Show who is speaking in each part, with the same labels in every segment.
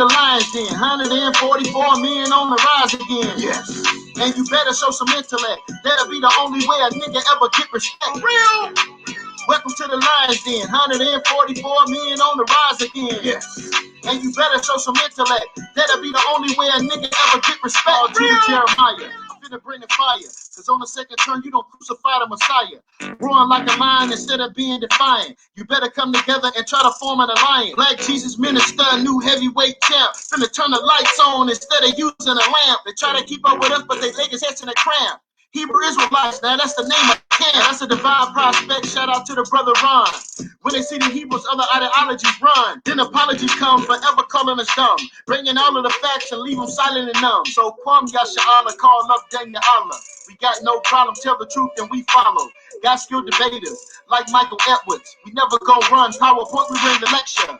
Speaker 1: the lion's den. 144 men on the rise again. Yes. And you better show some intellect. That'll be the only way a nigga ever get respect. Real. Welcome to the lion's den. 144 men on the rise again. Yes. And you better show some intellect. That'll be the only way a nigga ever get respect. To the Jeremiah, I'm finna bring the fire. Cause on the second turn, you don't crucify the Messiah. Roaring like a lion instead of being defiant. You better come together and try to form an alliance. Black Jesus minister, new heavyweight champ. Finna turn the lights on instead of using a lamp. They try to keep up with us, but they leg his heads in a cramp. Hebrew Israelites, now that's the name of camp. That's a divine prospect. Shout out to the brother Ron. When they see the Hebrews, other ideologies run. Then apologies come, forever calling us dumb. Bringing all of the facts and leave them silent and numb. So Kwam Yasha Allah, call up Daniel Allah. We got no problem, tell the truth and we follow. Got skilled debaters like Michael Edwards. We never go run, PowerPoint, we bring the lecture.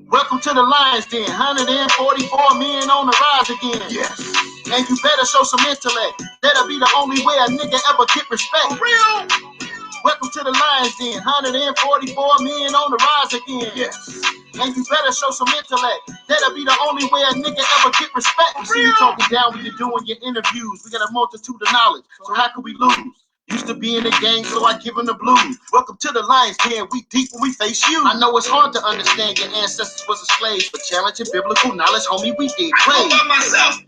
Speaker 1: Welcome to the lion's den. 144 men on the rise again. Yes. And you better show some intellect. That'll be the only way a nigga ever get respect. Real. Welcome to the lion's den. 144 men on the rise again. Yes. And you better show some intellect. That'll be the only way a nigga ever get respect. You see you talking down when you're doing your interviews. We got a multitude of knowledge, so how could we lose? Used to be in the game, so I give them the blues. Welcome to the lion's den. We deep when we face you. I know it's hard to understand your ancestors was a slave, but challenging biblical knowledge, homie, we did great. I myself.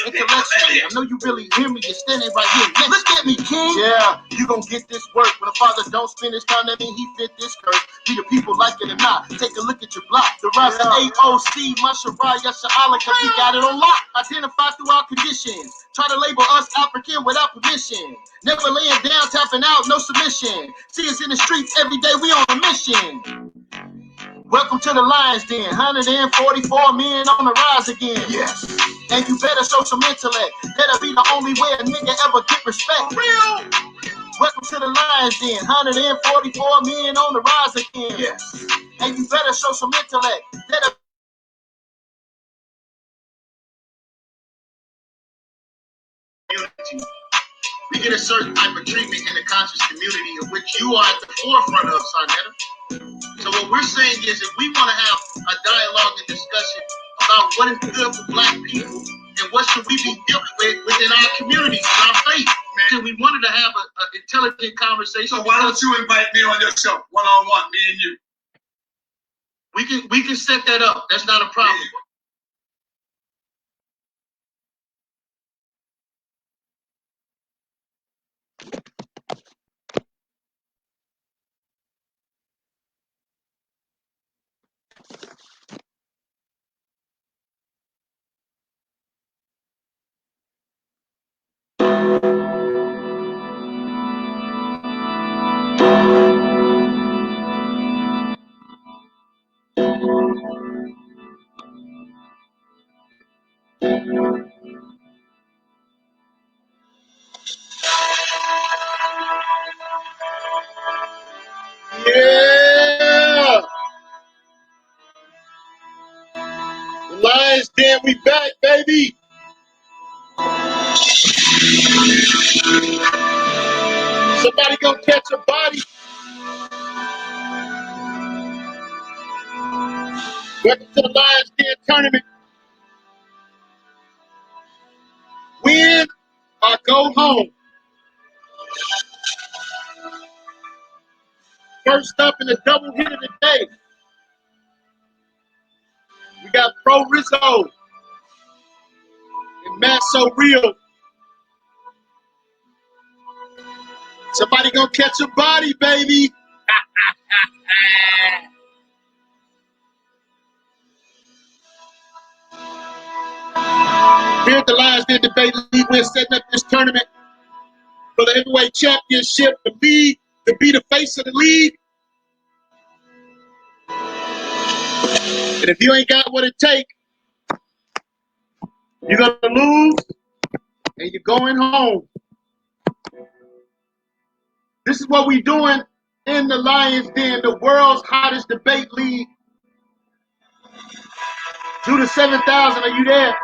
Speaker 1: Intellectually, I know you really hear me. You're standing right here. Look at me, king. Yeah, you gon' get this work. When a father don't spend his time, that mean he fit this curse. Be the people like it or not. Take a look at your block. The rise of AOC, Masharai, Yasha'Allah, cause we got it on lock. Identify through our conditions. Try to label us African without permission. Never laying down, tapping out, no submission. See us in the streets every day, we on a mission. Welcome to the lion's den. 144 men on the rise again. Yes. And you better show some intellect. That'll be the only way a nigga ever get respect. Real. Welcome to the lion's den. 144 men on the rise again. Yes. And you better show some intellect. That'll we get a certain type of treatment in the conscious community of which you are at the forefront of, Sarnetta. So what we're saying is if we want to have a dialogue and discussion about what is good for black people and what should we be dealing with within our communities and our faith, man, we wanted to have an intelligent conversation. So why don't you invite me on your show, one-on-one, me and you? We can set that up. That's not a problem. Yeah. Yeah! The lion's den, we back, baby! Somebody gonna catch a body. Welcome to the Lion's Den tournament. Win or go home. First up in the double hit of the day, we got Pro Rizzo and Matt Ssoreal. Somebody gonna catch a body, baby. Here at the Lions Den Debate League, we're setting up this tournament for the heavyweight championship, the league, to be the face of the league. And if you ain't got what it takes, you're gonna lose and you're going home. This is what we doing in the Lions Den, the world's hottest debate league. Judah 7000, are you there?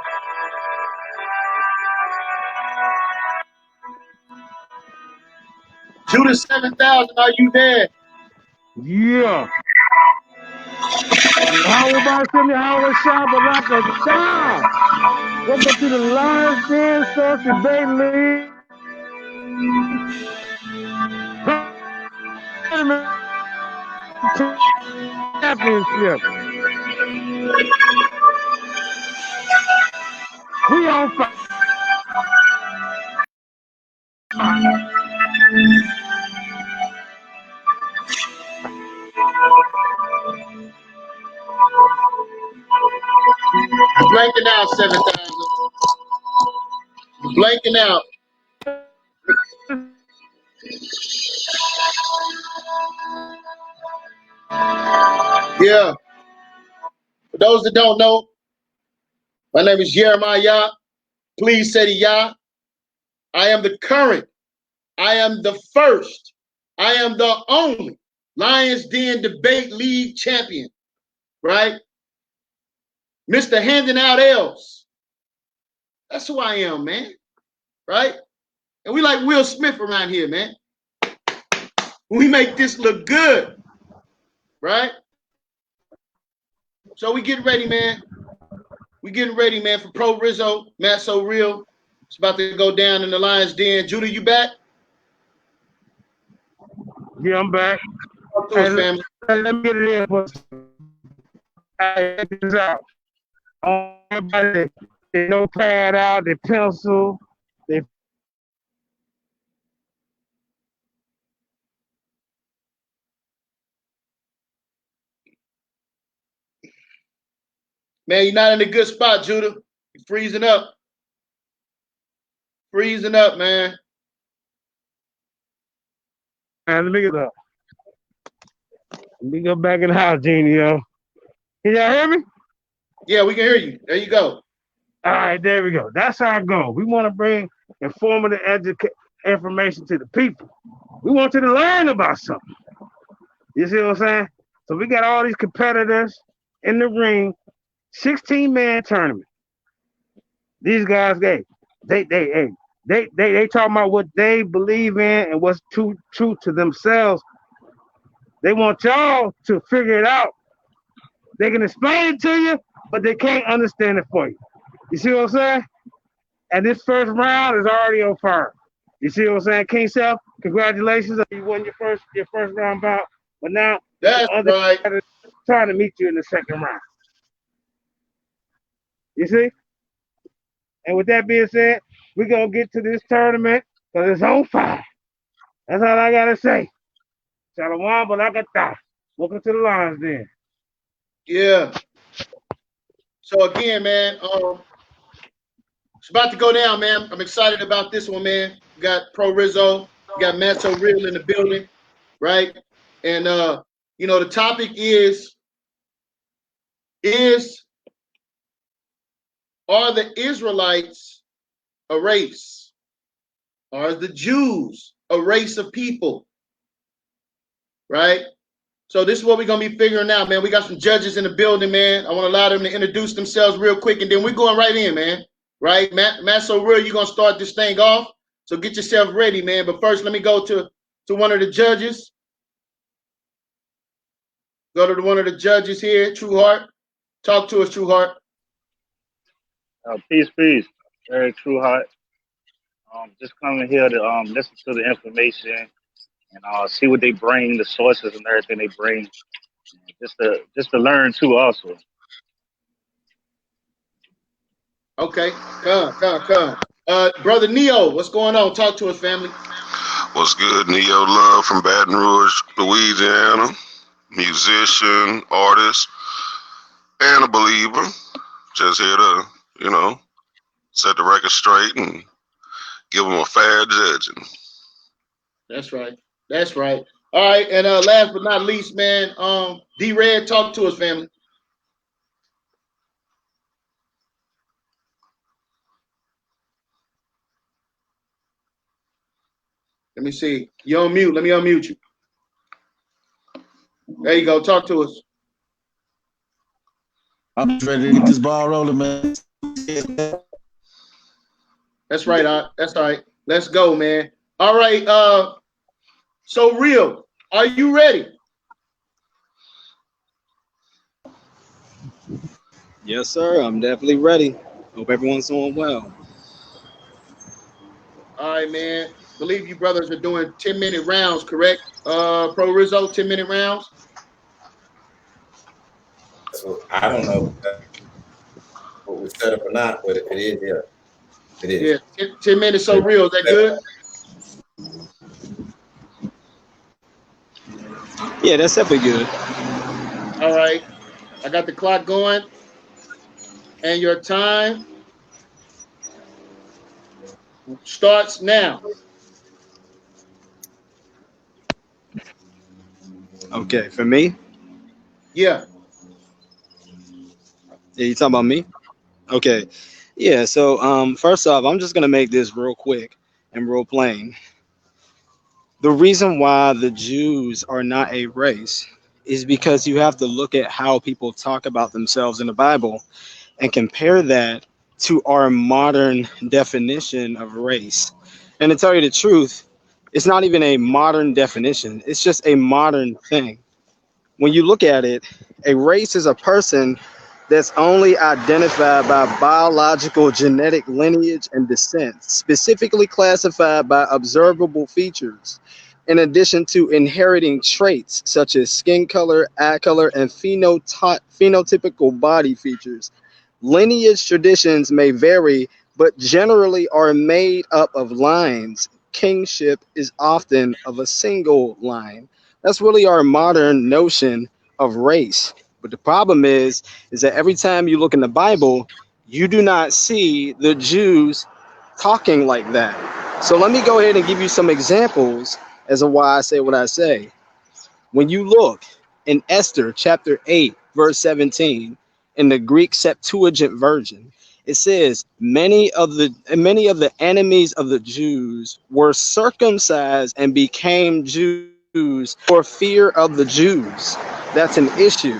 Speaker 1: Judah 7000, are you there?
Speaker 2: Yeah. How about Cindy Howard Shabba like a dog? Welcome to the Lions Den Sports Debate League Tournament Championship. We on fire.
Speaker 1: Blanking out 7,000. Blanking out. Yeah. For those that don't know, my name is Jeremiah. Please say the Yah. I am the current. I am the first. I am the only Lions Den Debate League champion. Right? Mr. Handing Out L's. That's who I am, man. Right? And we like Will Smith around here, man. We make this look good. Right? So we getting ready, man. We getting ready, man, for Pro Rizzo, Matt So Real. It's about to go down in the Lions Den. Judah, you back?
Speaker 2: Yeah, I'm back.
Speaker 1: Talk to us, family.
Speaker 2: Let me get it in for check this out. Everybody, they notepad out, their pencil, they
Speaker 1: Man, you're not in a good spot, Judah. You're freezing up. Freezing up, man.
Speaker 2: Man, let me get up. Let me go back in the house, Genie, yo. Can y'all hear me?
Speaker 1: Yeah, we can hear you. There you go.
Speaker 2: All right, there we go. That's our goal. We want to bring informative information to the people. We want you to learn about something. You see what I'm saying? So we got all these competitors in the ring, 16-man tournament. These guys, they talking about what they believe in and what's true to themselves. They want y'all to figure it out. They can explain it to you, but they can't understand it for you. You see what I'm saying? And this first round is already on fire. You see what I'm saying? King Self, congratulations. You won your first round bout. But now
Speaker 1: that's
Speaker 2: the other
Speaker 1: right.
Speaker 2: guys are trying to meet you in the second round. You see? And with that being said, we're going to get to this tournament because it's on fire. That's all I got to say. Shalom, but I got that. Welcome to the Lions Den.
Speaker 1: Yeah. So again, man, it's about to go down, man. I'm excited about this one, man. We got Pro Rizzo, we got Matt So Real in the building, right? And you know, the topic is are the Israelites a race? Are the Jews a race of people? Right? So this is what we're going to be figuring out, man. We got some judges in the building, man. I want to allow them to introduce themselves real quick, and then we're going right in, man. Right? Matt So Real, you're going to start this thing off. So get yourself ready, man. But first, let me go to one of the judges. Go to one of the judges here, True Heart. Talk to us, True Heart.
Speaker 3: Peace. Very True Heart. Just coming here to listen to the information and see what they bring, the sources and everything they bring, just to learn too also.
Speaker 1: Okay, come. Brother Neo, what's going on? Talk to us, family.
Speaker 4: What's good? Neo Love from Baton Rouge, Louisiana. Musician, artist, and a believer. Just here to, set the record straight and give them a fair judging.
Speaker 1: That's right. All right, and last but not least, man, D-Red, talk to us, family. Let me see. You're on mute. Let me unmute you. There you go. Talk to us.
Speaker 5: I'm just ready to get this ball rolling, man.
Speaker 1: That's right. That's all right. Let's go, man. All right. So Real, are you ready?
Speaker 6: Yes, sir. I'm definitely ready. Hope everyone's doing well.
Speaker 1: All right, man. Believe you brothers are doing 10-minute rounds, correct? Pro Rizzo, 10-minute rounds.
Speaker 7: So I don't know if that's what we set up or not, but if it is, yeah, it is.
Speaker 1: Yeah, 10 minutes so real. Is that good?
Speaker 6: Yeah, that's definitely good.
Speaker 1: All right. I got the clock going. And your time starts now.
Speaker 6: Okay, for me,
Speaker 1: Yeah.
Speaker 6: yeah, you talking about me? Okay, yeah. So, first off, I'm just gonna make this real quick and real plain. The reason why the Jews are not a race is because you have to look at how people talk about themselves in the Bible and compare that to our modern definition of race. And to tell you the truth, it's not even a modern definition, it's just a modern thing. When you look at it, a race is a person that's only identified by biological genetic lineage and descent, specifically classified by observable features, in addition to inheriting traits such as skin color, eye color, and phenotypical body features. Lineage traditions may vary, but generally are made up of lines. Kingship is often of a single line. That's really our modern notion of race. But the problem is that every time you look in the Bible, you do not see the Jews talking like that. So let me go ahead and give you some examples as to why I say what I say. When you look in Esther chapter 8, verse 17, in the Greek Septuagint version, it says many of the enemies of the Jews were circumcised and became Jews for fear of the Jews. That's an issue.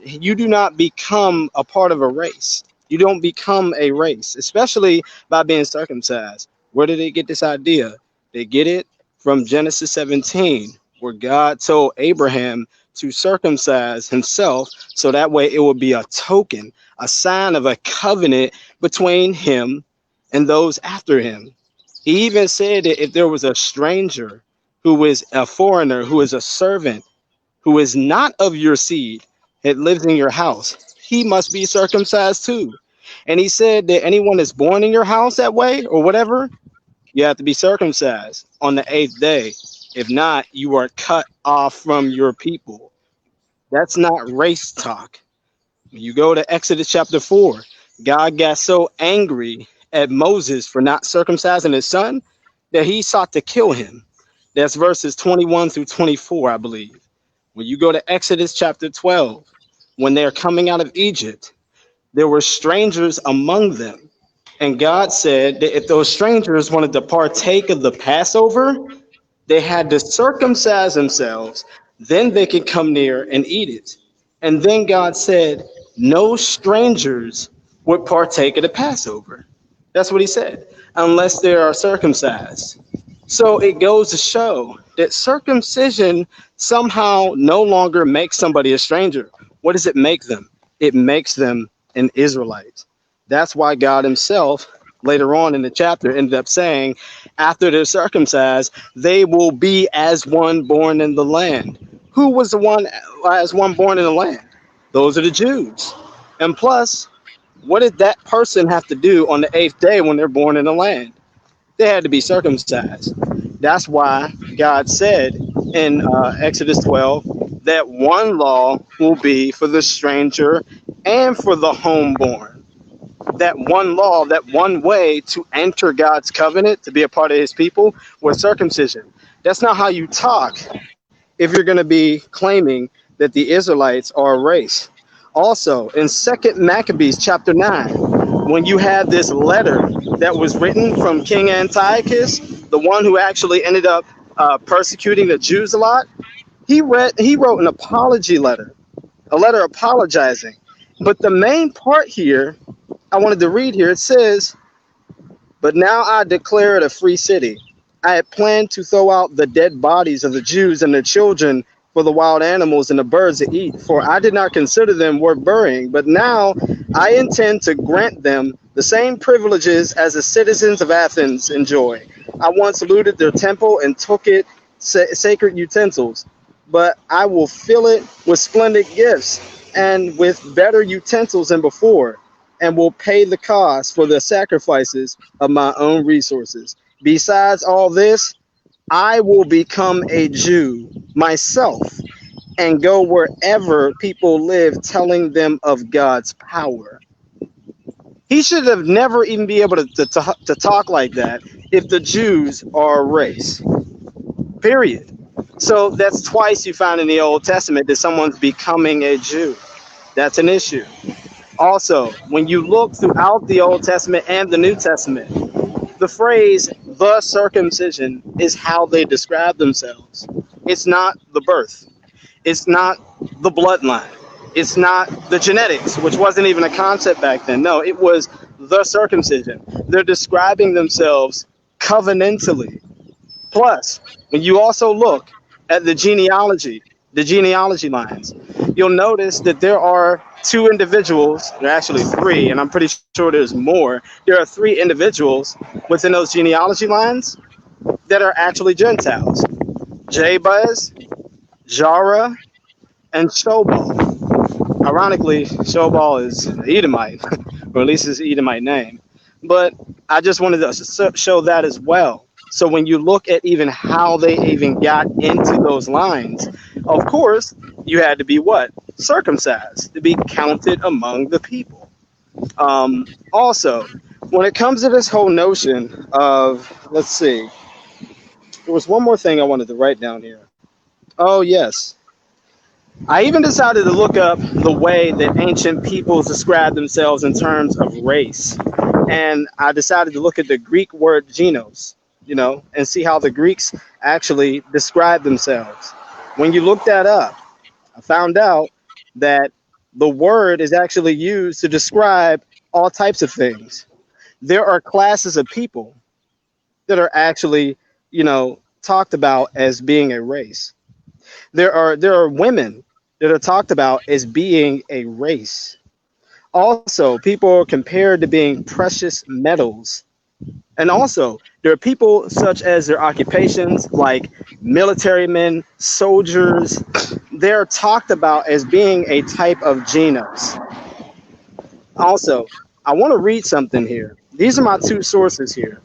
Speaker 6: You do not become a part of a race. You don't become a race, especially by being circumcised. Where did they get this idea? They get it from Genesis 17, where God told Abraham to circumcise himself so that way it would be a token, a sign of a covenant between him and those after him. He even said that if there was a stranger who is a foreigner, who is a servant, who is not of your seed, that lives in your house, he must be circumcised too. And he said that anyone that's born in your house that way or whatever, you have to be circumcised on the 8th day. If not, you are cut off from your people. That's not race talk. You go to Exodus chapter 4. God got so angry at Moses for not circumcising his son that he sought to kill him. That's verses 21 through 24, I believe. When you go to Exodus chapter 12, when they're coming out of Egypt, there were strangers among them. And God said that if those strangers wanted to partake of the Passover, they had to circumcise themselves, then they could come near and eat it. And then God said, no strangers would partake of the Passover. That's what he said, unless they are circumcised. So it goes to show that circumcision somehow no longer makes somebody a stranger. What does it make them? It makes them an Israelite. That's why God himself, later on in the chapter, ended up saying, after they're circumcised, they will be as one born in the land. Who was the one as one born in the land? Those are the Jews. And plus, what did that person have to do on the 8th day when they're born in the land? They had to be circumcised. That's why God said in Exodus 12 that one law will be for the stranger and for the homeborn. That one law, that one way to enter God's covenant, to be a part of his people, was circumcision. That's not how you talk if you're going to be claiming that the Israelites are a race. Also, in 2nd Maccabees chapter 9, when you have this letter that was written from King Antiochus, the one who actually ended up persecuting the Jews a lot, he wrote an apology letter, a letter apologizing. But the main part here, I wanted to read here, it says, but now I declare it a free city. I had planned to throw out the dead bodies of the Jews and their children for the wild animals and the birds to eat, for I did not consider them worth burying. But now I intend to grant them the same privileges as the citizens of Athens enjoy. I once looted their temple and took it sacred utensils, but I will fill it with splendid gifts and with better utensils than before, and will pay the cost for the sacrifices of my own resources. Besides all this, I will become a Jew myself and go wherever people live, telling them of God's power. He should have never even be able to talk like that if the Jews are a race, period. So that's twice you find in the Old Testament that someone's becoming a Jew. That's an issue. Also, when you look throughout the Old Testament and the New Testament, the phrase the circumcision is how they describe themselves. It's not the birth. It's not the bloodline. It's not the genetics, which wasn't even a concept back then. No, it was the circumcision. They're describing themselves covenantally. Plus, when you also look at the genealogy lines, you'll notice that there are two individuals, there are actually three, and I'm pretty sure there's more. There are three individuals within those genealogy lines that are actually Gentiles: Jabez, Jara, and Shobal. Ironically, Shobal is an Edomite, or at least his Edomite name. But I just wanted to show that as well. So when you look at even how they even got into those lines, of course, you had to be what? Circumcised, to be counted among the people. Also, when it comes to this whole notion of, let's see, there was one more thing I wanted to write down here. Oh, yes. I even decided to look up the way that ancient peoples describe themselves in terms of race. And I decided to look at the Greek word genos, and see how the Greeks actually describe themselves. When you look that up, I found out that the word is actually used to describe all types of things. There are classes of people that are actually, talked about as being a race. There are women that are talked about as being a race. Also, people are compared to being precious metals. And also, there are people such as their occupations, like military men, soldiers. They're talked about as being a type of genos. Also, I want to read something here. These are my two sources here.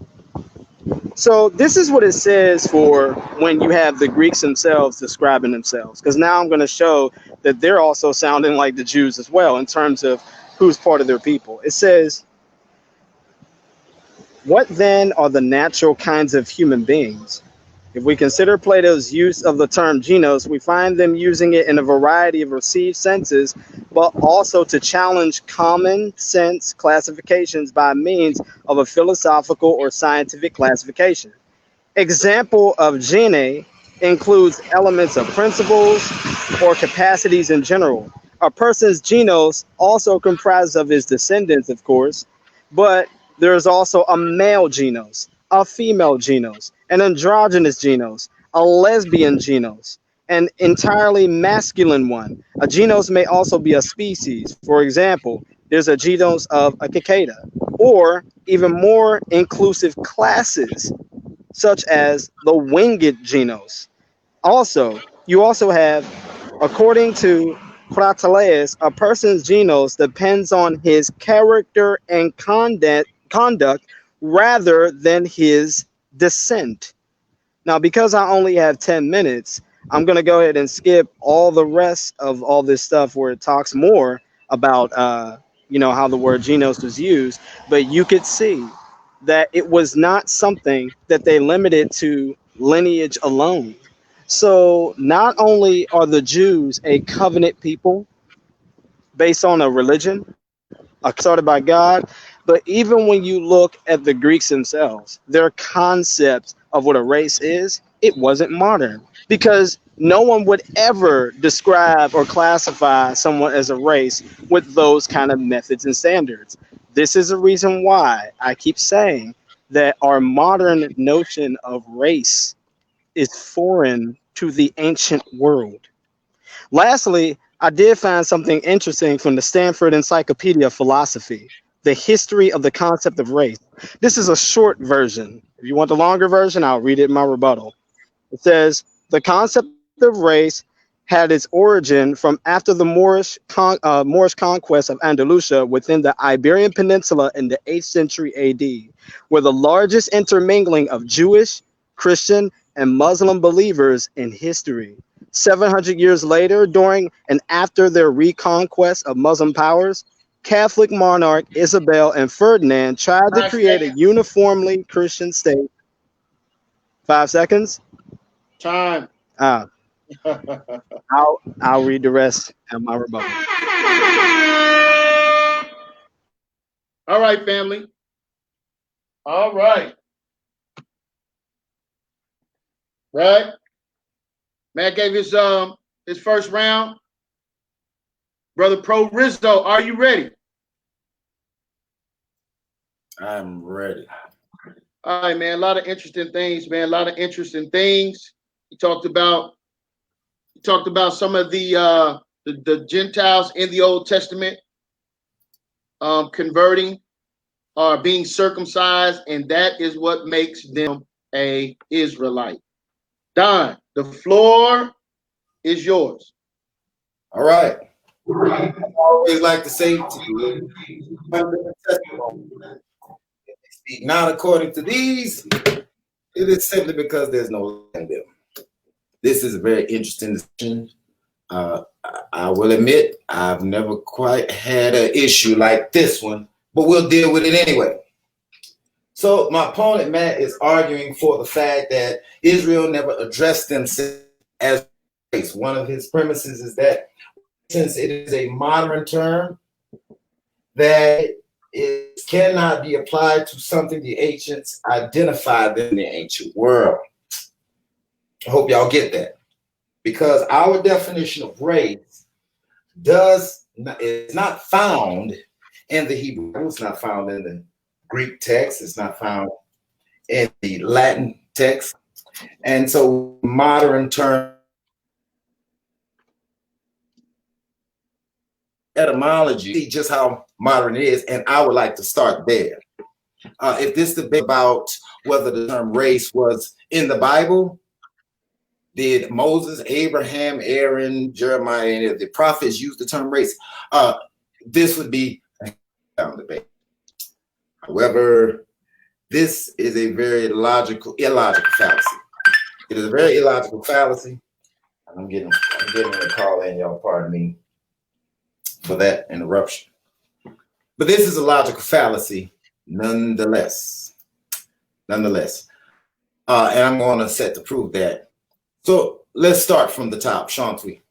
Speaker 6: So this is what it says for when you have the Greeks themselves describing themselves, because now I'm going to show that they're also sounding like the Jews as well in terms of who's part of their people. It says, what then are the natural kinds of human beings? If we consider Plato's use of the term genos, we find them using it in a variety of received senses, but also to challenge common sense classifications by means of a philosophical or scientific classification. Example of gene includes elements of principles or capacities in general. A person's genos also comprises of his descendants, of course, but there's also a male genos, a female genos, an androgynous genos, a lesbian genos, an entirely masculine one. A genos may also be a species. For example, there's a genos of a cicada, or even more inclusive classes, such as the winged genos. Also, you also have, according to Proselytes, a person's genos depends on his character and conduct rather than his descent. Now, because I only have 10 minutes, I'm going to go ahead and skip all the rest of all this stuff where it talks more about, how the word genos was used. But you could see that it was not something that they limited to lineage alone. So not only are the Jews a covenant people based on a religion, started by God, but even when you look at the Greeks themselves, their concept of what a race is, it wasn't modern, because no one would ever describe or classify someone as a race with those kind of methods and standards. This is the reason why I keep saying that our modern notion of race is foreign to the ancient world. Lastly, I did find something interesting from the Stanford Encyclopedia of Philosophy, the history of the concept of race. This is a short version. If you want the longer version, I'll read it in my rebuttal. It says, the concept of race had its origin from after the Moorish conquest of Andalusia within the Iberian Peninsula in the 8th century AD, where the largest intermingling of Jewish, Christian, and Muslim believers in history. 700 years later, during and after their reconquest of Muslim powers, Catholic monarch Isabel and Ferdinand tried to create a uniformly Christian state. 5 seconds.
Speaker 1: Time.
Speaker 6: I'll read the rest of my rebuttal.
Speaker 1: All right, family. All right. Right. Matt gave his first round. Brother Pro Rizzo, are you ready?
Speaker 7: I'm ready.
Speaker 1: All right, man. A lot of interesting things, man. A lot of interesting things. He talked about some of the Gentiles in the Old Testament converting or being circumcised, and that is what makes them a Israelite. Don, the floor is yours.
Speaker 7: All right. I always like to say to you, speak not according to these, it is simply because there's no law in them. This is a very interesting discussion. I will admit I've never quite had an issue like this one, but we'll deal with it anyway. So my opponent, Matt, is arguing for the fact that Israel never addressed themselves as race. One of his premises is that since it is a modern term, that it cannot be applied to something the ancients identified in the ancient world. I hope y'all get that. Because our definition of race is not found in the Hebrew. It's not found in the Greek text. It's not found in the Latin text. And so modern term etymology, see just how modern it is, and I would like to start there. If this debate about whether the term race was in the Bible, did Moses, Abraham, Aaron, Jeremiah, any of the prophets use the term race? This would be a debate. However, this is a very illogical fallacy. It is a very illogical fallacy. I'm getting a call in, y'all pardon me for that interruption. But this is a logical fallacy nonetheless. And I'm going to set to prove that. So let's start from the top, shan't we?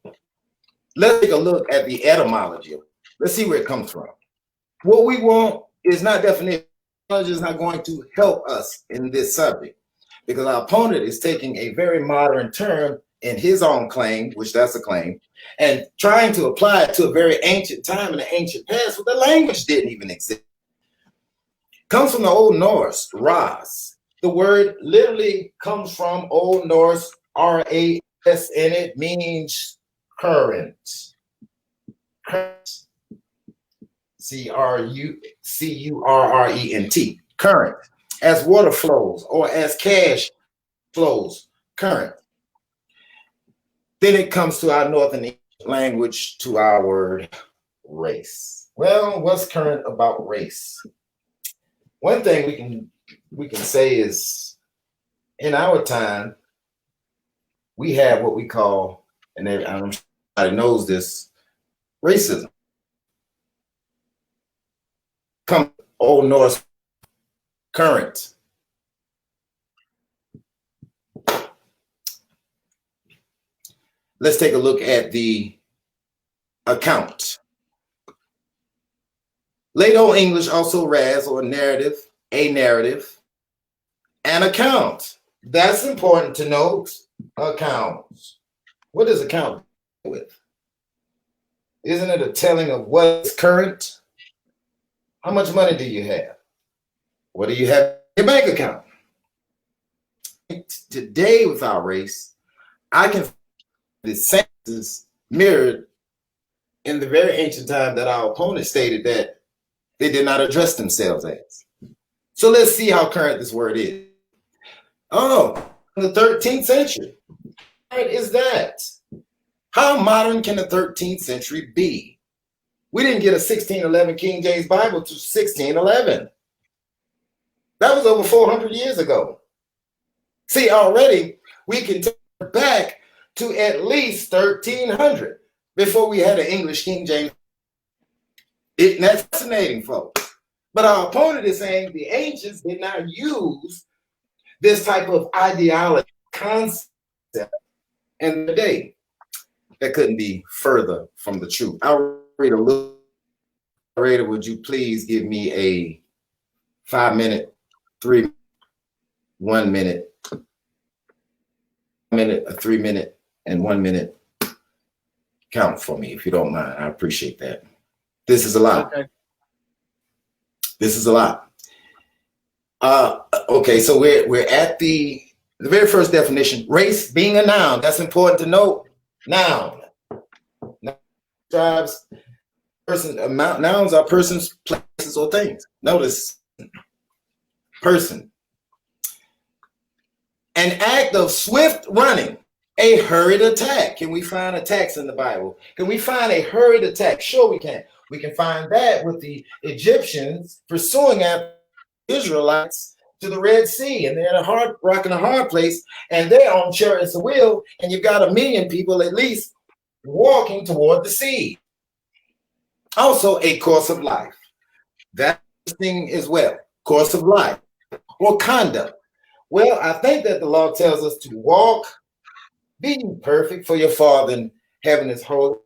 Speaker 7: Let's take a look at the etymology. Let's see where it comes from. What we want is not definition. Etymology is not going to help us in this subject because our opponent is taking a very modern term in his own claim, which that's a claim, and trying to apply it to a very ancient time in the ancient past where the language didn't even exist. Comes from the Old Norse, ras. The word literally comes from Old Norse, R-A-S, and it means current. C-U-R-R-E-N-T, current. As water flows or as cash flows, current. Then it comes to our Northern language, to our word race. Well, what's current about race? One thing we can say is in our time, we have what we call, and I'm sure everybody knows this, racism. Come Old Norse current. Let's take a look at the account. Late Old English also ras or narrative, a narrative, an account. That's important to note. Accounts. What does account with? Isn't it a telling of what's current? How much money do you have? What do you have in your bank account? Today with our race, I can the census mirrored in the very ancient time that our opponent stated that they did not address themselves as. So let's see how current this word is. Oh, in the 13th century. What is that? How modern can the 13th century be? We didn't get a 1611 King James Bible to 1611. That was over 400 years ago. See, already we can take back to at least 1300 before we had an English King James. That's fascinating, folks. But our opponent is saying the ancients did not use this type of ideology concept in the day. That couldn't be further from the truth. I'll read a little. Moderator, would you please give me a 5-minute, 3, 1 minute, a 3-minute, and 1 minute count for me, if you don't mind? I appreciate that. This is a lot. Okay. This is a lot. Okay, so we're at the very first definition. Race being a noun. That's important to note. Noun. Tribes. Nouns are persons, places, or things. Notice, person. An act of swift running, a hurried attack. Can we find attacks in the Bible? Can we find a hurried attack? Sure we can. We can find that with the Egyptians pursuing after Israelites to the Red Sea, and they're in a hard rock in a hard place, and they're on chariots of wheel, and you've got 1 million people at least walking toward the sea. Also, a course of life. That thing as well. Course of life or conduct. Well, I think that the law tells us to walk, be perfect for your Father in heaven is holy.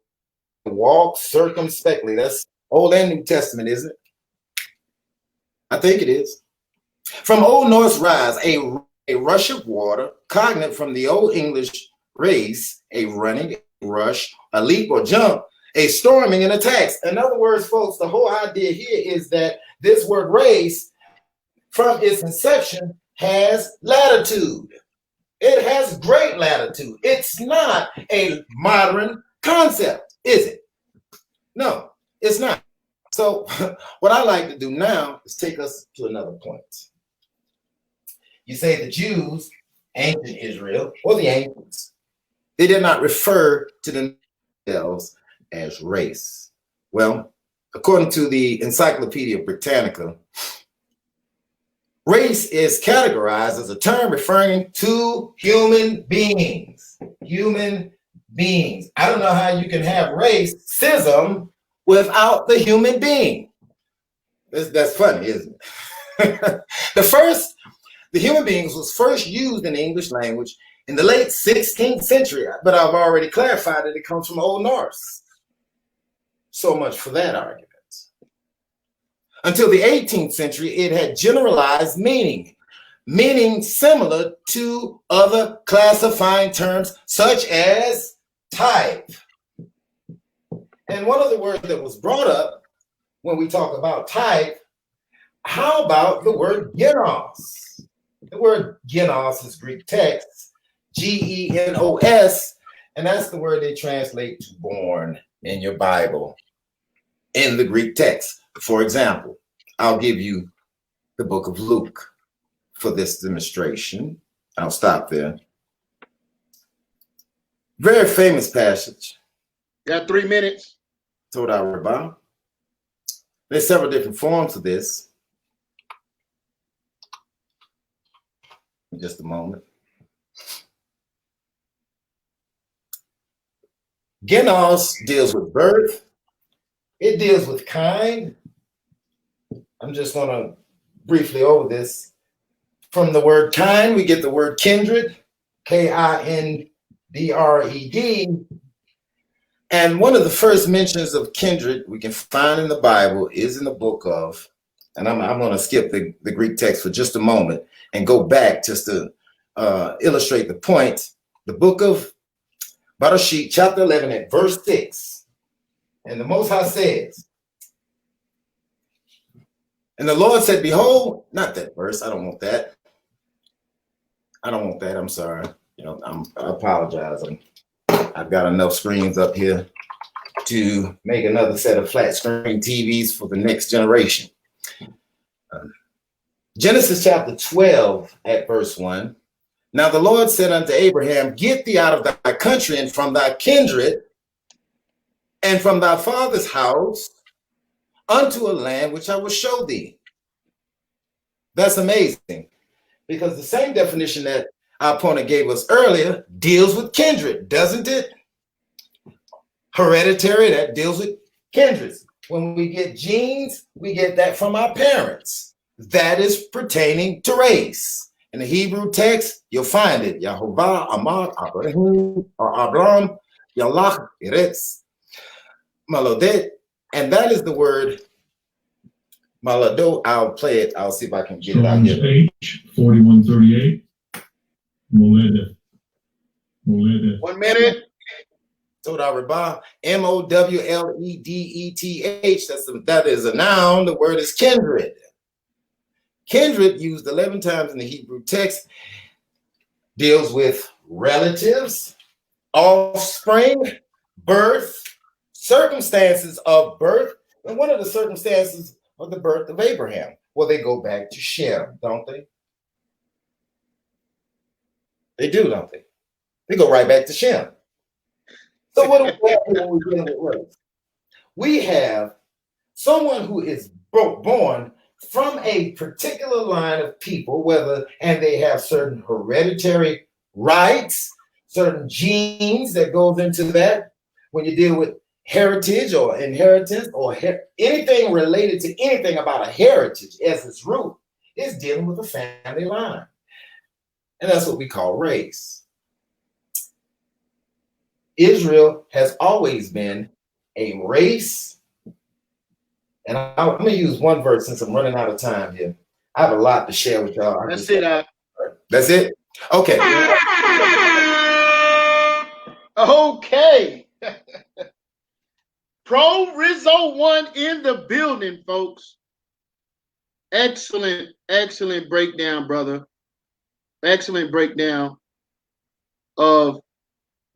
Speaker 7: Walk circumspectly. That's Old and New Testament, isn't it? I think it is. From Old Norse rise, a rush of water, cognate from the Old English race, a running, a rush, a leap or jump, a storming and attacks. In other words, folks, the whole idea here is that this word race, from its inception, has latitude. It has great latitude. It's not a modern concept, is it? No, it's not. So what I like to do now is take us to another point. You say the Jews, ancient Israel, or the ancients, they did not refer to themselves as race. Well, according to the Encyclopedia Britannica, race is categorized as a term referring to human beings. Human beings. I don't know how you can have racism without the human being. That's funny, isn't it? The human beings was first used in the English language in the late 16th century, but I've already clarified that it comes from Old Norse. So much for that argument. Until the 18th century, it had generalized meaning similar to other classifying terms such as type. And one of the words that was brought up when we talk about type, how about the word genos? The word genos is Greek text, G-E-N-O-S, and that's the word they translate to born in your Bible in the Greek text. For example, I'll give you the book of Luke for this demonstration. I'll stop there. Very famous passage.
Speaker 1: Got 3 minutes.
Speaker 7: Told our Rabbi. There's several different forms of this. In just a moment. Genos deals with birth. It deals with kind. I'm just going to briefly over this. From the word kind, we get the word kindred, K-I-N-D-R-E-D. And one of the first mentions of kindred we can find in the Bible is in the book of, and I'm going to skip the Greek text for just a moment and go back just to illustrate the point. The book of Bereshit, chapter 11, at verse 6. And the Most High says, and the Lord said, behold, not that verse. I don't want that. I'm sorry. I apologize. I've got enough screens up here to make another set of flat screen TVs for the next generation. Genesis chapter 12 at verse 1. Now the Lord said unto Abraham, get thee out of thy country and from thy kindred and from thy father's house unto a land which I will show thee. That's amazing, because the same definition that our opponent gave us earlier deals with kindred, doesn't it? Hereditary, that deals with kindreds. When we get genes, we get that from our parents. That is pertaining to race. In the Hebrew text, you'll find it. Yahovah, Amad, Abraham, or Abram, Yalach, Eretz, Maladet. And that is the word Malado. I'll play it. I'll see if I can get it out here.
Speaker 8: H 4138. Moleda.
Speaker 1: 1 minute.
Speaker 7: Toda Rabah, Mowledeth. That is a noun. The word is kindred. Kindred, used 11 times in the Hebrew text, deals with relatives, offspring, birth, circumstances of birth. And what are the circumstances of the birth of Abraham? Well, they go back to Shem, don't they? They do, don't they? They go right back to Shem. So what do we have when we're dealing with race? We have someone who is born from a particular line of people, and they have certain hereditary rights, certain genes that goes into that. When you deal with heritage or inheritance or anything related to anything about a heritage as its root, is dealing with a family line. And that's what we call race. Israel has always been a race. And I'm going to use one verse since I'm running out of time here. I have a lot to share with y'all.
Speaker 1: That's it.
Speaker 7: That's it? Okay.
Speaker 1: Okay. Pro Rizzo 1 in the building, folks. Excellent breakdown, brother. Excellent breakdown of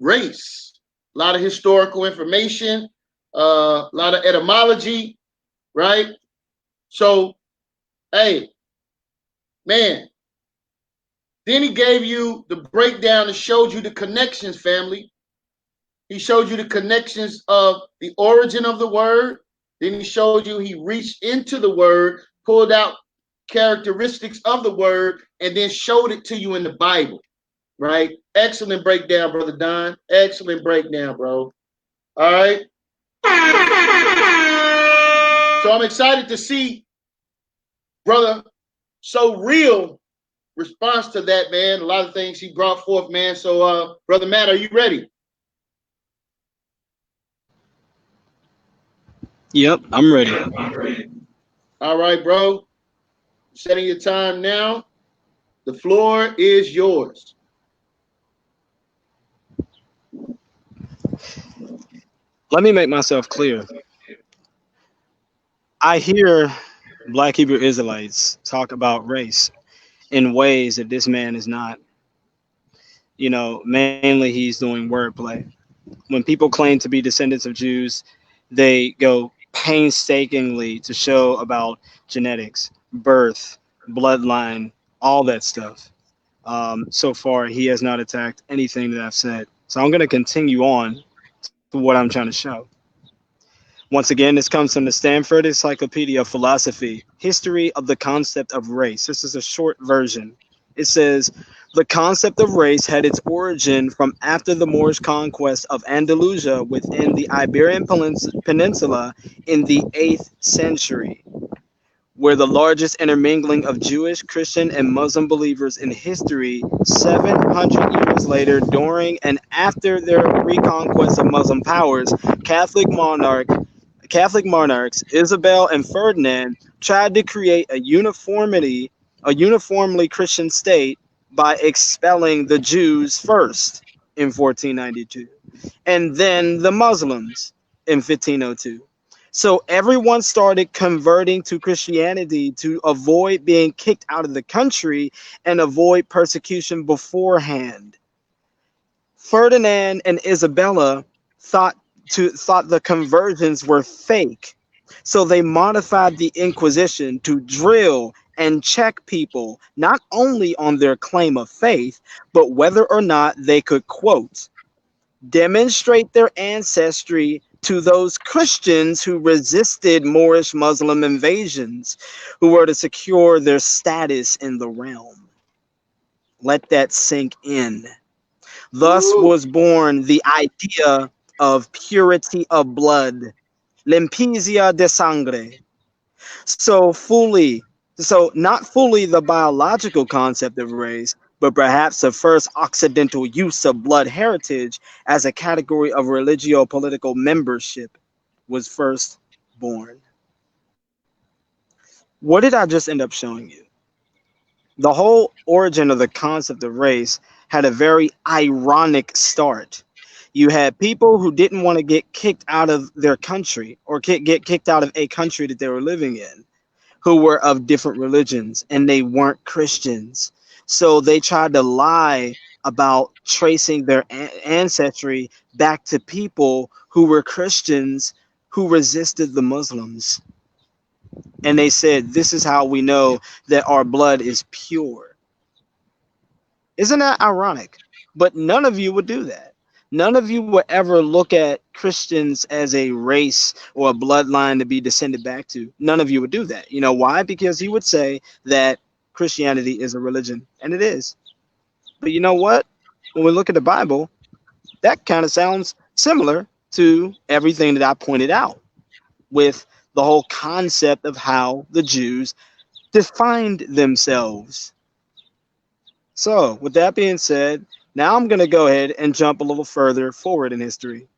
Speaker 1: race. A lot of historical information, a lot of etymology, right? So, hey, man. Then he gave you the breakdown and showed you the connections, family. He showed you the connections of the origin of the word. Then he showed you he reached into the word, pulled out characteristics of the word, and then showed it to you in the Bible, right? Excellent breakdown, Brother Don. Excellent breakdown, bro. All right. So I'm excited to see Brother Ssoreal response to that, man. A lot of things he brought forth, man. So, Brother Matt, are you ready?
Speaker 6: Yep, I'm ready.
Speaker 1: All right, bro. Setting your time now. The floor is yours.
Speaker 6: Let me make myself clear. I hear Black Hebrew Israelites talk about race in ways that this man is not. You know, mainly he's doing wordplay. When people claim to be descendants of Jews, they go painstakingly to show about genetics, birth, bloodline, all that stuff. So far, he has not attacked anything that I've said. So I'm going to continue on to what I'm trying to show. Once again, this comes from the Stanford Encyclopedia of Philosophy, History of the Concept of Race. This is a short version. It says, the concept of race had its origin from after the Moorish conquest of Andalusia within the Iberian Peninsula in the 8th century, where the largest intermingling of Jewish, Christian, and Muslim believers in history 700 years later, during and after their reconquest of Muslim powers, Catholic monarchs Isabel and Ferdinand tried to create a uniformly Christian state by expelling the Jews first in 1492 and then the Muslims in 1502. So everyone started converting to Christianity to avoid being kicked out of the country and avoid persecution beforehand. Ferdinand and Isabella thought the conversions were fake. So they modified the Inquisition to drill and check people not only on their claim of faith, but whether or not they could, quote, demonstrate their ancestry to those Christians who resisted Moorish Muslim invasions, who were to secure their status in the realm. Let that sink in. Thus was born the idea of purity of blood, limpieza de sangre. So not fully the biological concept of race, but perhaps the first Occidental use of blood heritage as a category of religio-political membership was first born. What did I just end up showing you? The whole origin of the concept of race had a very ironic start. You had people who didn't want to get kicked out of their country or get kicked out of a country that they were living in, who were of different religions, and they weren't Christians. So they tried to lie about tracing their ancestry back to people who were Christians who resisted the Muslims. And they said, this is how we know that our blood is pure. Isn't that ironic? But none of you would do that. None of you would ever look at Christians as a race or a bloodline to be descended back to. None of you would do that. You know why? Because you would say that Christianity is a religion, and it is. But you know what? When we look at the Bible, that kind of sounds similar to everything that I pointed out with the whole concept of how the Jews defined themselves. So, with that being said, now I'm going to go ahead and jump a little further forward in history.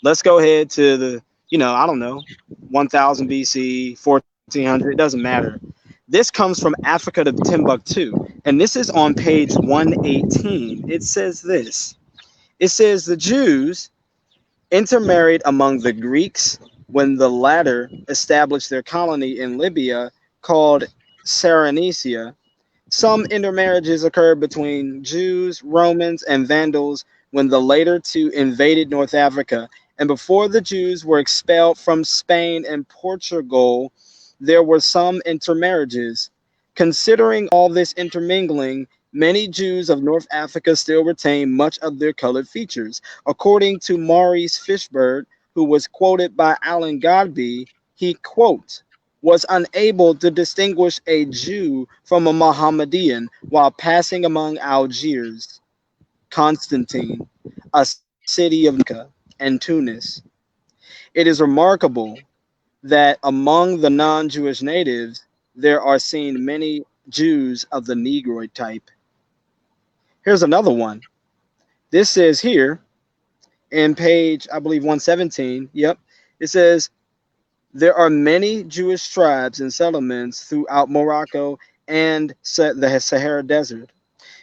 Speaker 6: Let's go ahead to the, I don't know, 1000 BC, 1400, it doesn't matter. This comes from Africa to Timbuktu, and this is on page 118. It says this. It says the Jews intermarried among the Greeks when the latter established their colony in Libya called Cyrenaica. Some intermarriages occurred between Jews, Romans, and Vandals when the later two invaded North Africa. And before the Jews were expelled from Spain and Portugal, there were some intermarriages. Considering all this intermingling, many Jews of North Africa still retain much of their colored features. According to Maurice Fishburne, who was quoted by Alan Godbey, he, quote, was unable to distinguish a Jew from a Mohammedan while passing among Algiers, Constantine, a city of Nika, and Tunis. It is remarkable that among the non-Jewish natives, there are seen many Jews of the Negroid type. Here's another one. This says here in page, I believe 117, yep, it says, there are many Jewish tribes and settlements throughout Morocco and the Sahara Desert.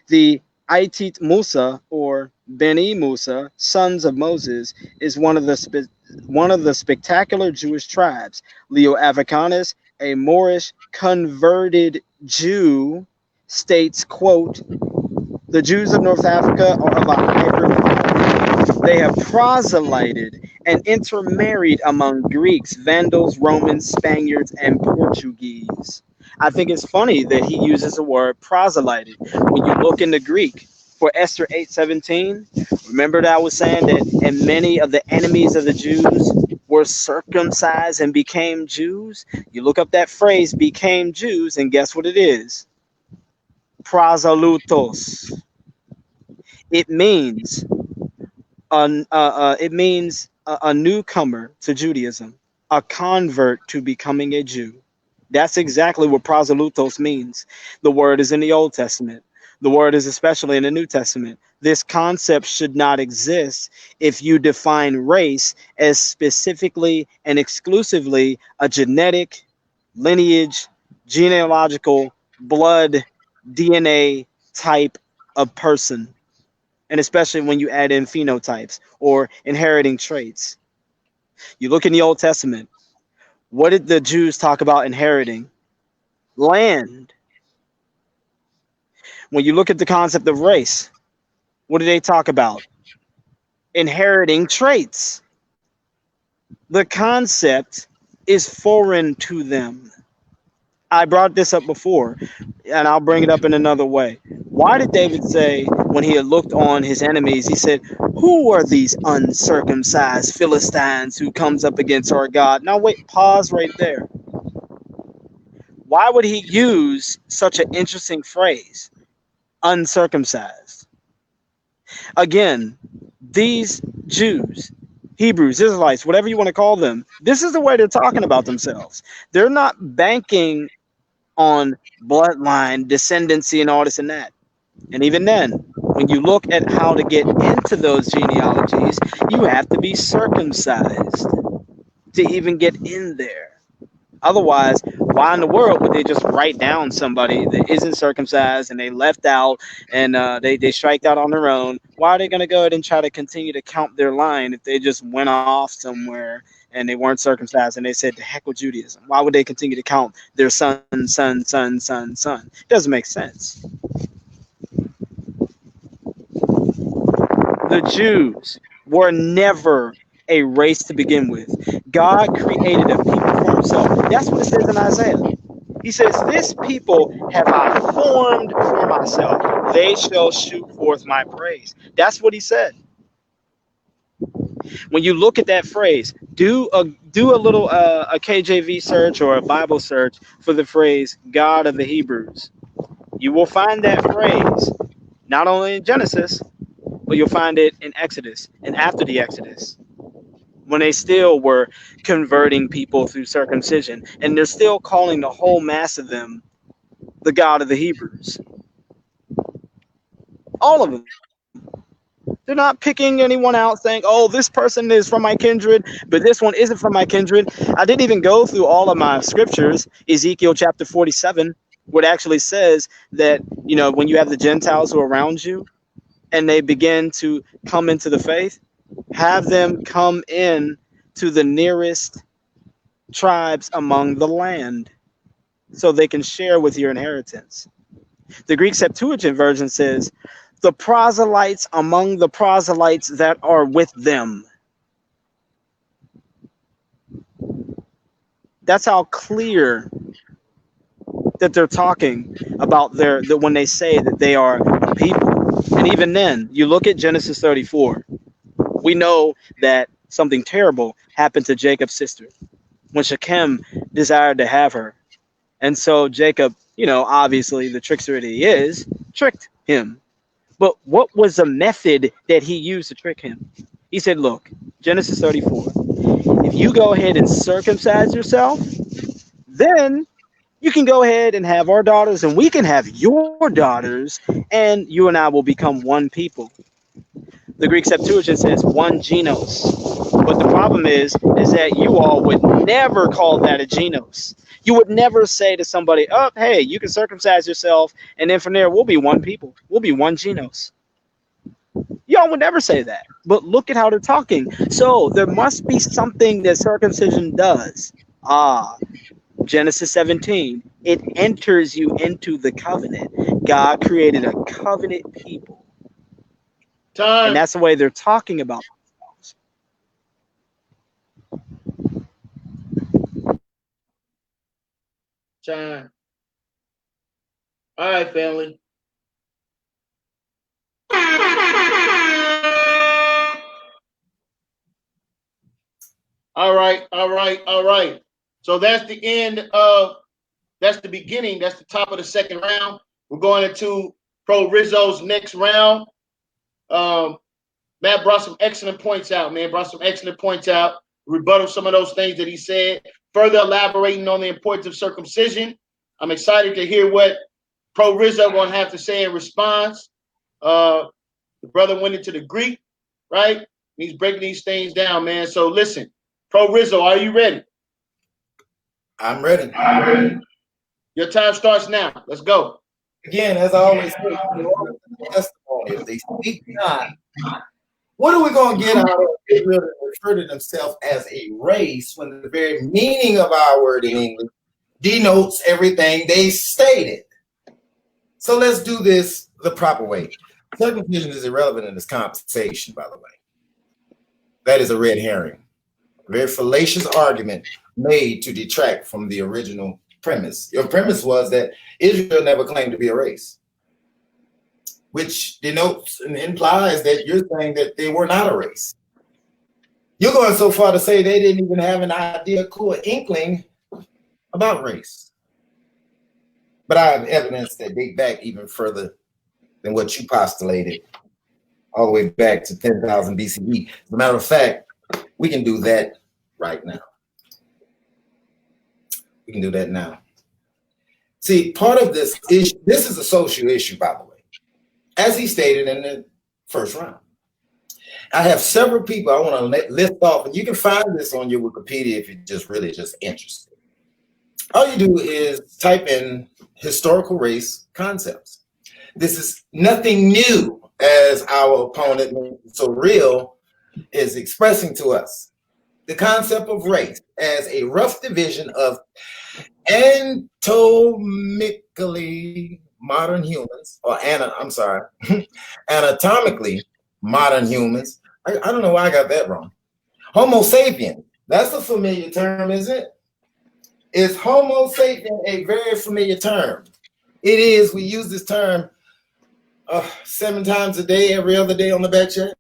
Speaker 6: The Itit Musa, or Beni Musa, sons of Moses, is one of the spectacular Jewish tribes. Leo Africanus, a Moorish converted Jew, states, quote, the Jews of North Africa are of a hybrid quality. They have proselyted and intermarried among Greeks, Vandals, Romans, Spaniards, and Portuguese. I think it's funny that he uses the word proselyted. When you look in the Greek for Esther 8:17, remember that I was saying that and many of the enemies of the Jews were circumcised and became Jews? You look up that phrase, became Jews, and guess what it is? Proselytos. It means a newcomer to Judaism, a convert to becoming a Jew. That's exactly what proselytos means. The word is in the Old Testament. The word is especially in the New Testament. This concept should not exist if you define race as specifically and exclusively a genetic, lineage, genealogical, blood, DNA type of person. And especially when you add in phenotypes or inheriting traits. You look in the Old Testament, what did the Jews talk about inheriting? Land. When you look at the concept of race, what do they talk about? inheriting traits. The concept is foreign to them. I brought this up before, and I'll bring it up in another way. Why did David say, when he had looked on his enemies, he said, who are these uncircumcised Philistines who comes up against our God? Now wait, pause right there. Why would he use such an interesting phrase, uncircumcised? Again, these Jews, Hebrews, Israelites, whatever you want to call them, this is the way they're talking about themselves. They're not banking on bloodline, descendancy, and all this and that. And even then, when you look at how to get into those genealogies, you have to be circumcised to even get in there. Otherwise, why in the world would they just write down somebody that isn't circumcised and they left out and they striked out on their own? Why are they going to go ahead and try to continue to count their line if they just went off somewhere and they weren't circumcised and they said, the heck with Judaism? Why would they continue to count their son? It doesn't make sense. The Jews were never a race to begin with. God created a people for himself. That's what it says in Isaiah. He says, this people have I formed for myself. They shall shoot forth my praise. That's what he said. When you look at that phrase, do a little a KJV search or a Bible search for the phrase God of the Hebrews. You will find that phrase not only in Genesis, but you'll find it in Exodus and after the Exodus, when they still were converting people through circumcision. And they're still calling the whole mass of them the God of the Hebrews. All of them. They're not picking anyone out saying, oh, this person is from my kindred, but this one isn't from my kindred. I didn't even go through all of my scriptures. Ezekiel chapter 47, what actually says that, when you have the Gentiles who are around you and they begin to come into the faith, have them come in to the nearest tribes among the land so they can share with your inheritance. The Greek Septuagint version says, the proselytes among the proselytes that are with them. That's how clear that they're talking about when they say that they are a people. And even then, you look at Genesis 34. We know that something terrible happened to Jacob's sister when Shechem desired to have her. And so Jacob, obviously the trickster that he is, tricked him. But what was the method that he used to trick him? He said, look, Genesis 34, if you go ahead and circumcise yourself, then you can go ahead and have our daughters and we can have your daughters and you and I will become one people. The Greek Septuagint says one genos. But the problem is that you all would never call that a genos. You would never say to somebody, oh, hey, you can circumcise yourself, and then from there, we'll be one people. We'll be one genos. Y'all would never say that. But look at how they're talking. So there must be something that circumcision does. Genesis 17. It enters you into the covenant. God created a covenant people.
Speaker 1: Time.
Speaker 6: And that's the way they're talking about themselves.
Speaker 1: Time. All right, family. All right. So that's the beginning. That's the top of the second round. We're going into Pro Rizzo's next round. Matt brought some excellent points out, rebuttal some of those things that he said, further elaborating on the importance of circumcision. I'm excited to hear what Pro Rizzo going to have to say in response. The brother went into the Greek, right? He's breaking these things down, man. So listen, Pro Rizzo, are you ready?
Speaker 7: I'm ready.
Speaker 1: Your time starts now. Let's go.
Speaker 7: Again, as I always say, testimony, if they speak not, what are we going to get out of Israel that refer to themselves as a race when the very meaning of our word in English denotes everything they stated? So let's do this the proper way. Circumcision is irrelevant in this conversation, by the way. That is a red herring. A very fallacious argument made to detract from the original premise. Your premise was that Israel never claimed to be a race, which denotes and implies that you're saying that they were not a race. You're going so far to say they didn't even have an idea, cool inkling about race. But I have evidence that date back even further than what you postulated, all the way back to 10,000 BCE. As a matter of fact, we can do that right now. We can do that now. See, part of this is a social issue, by the way, as he stated in the first round. I have several people I want to list off, and you can find this on your Wikipedia if you're just really interested. All you do is type in historical race concepts. This is nothing new, as our opponent, ssoreal, is expressing to us. The concept of race as a rough division of anatomically modern humans, or anatomically modern humans. I don't know why I got that wrong. Homo sapien. That's a familiar term, isn't it? Is Homo sapien a very familiar term? It is. We use this term 7 times a day, every other day on the back check.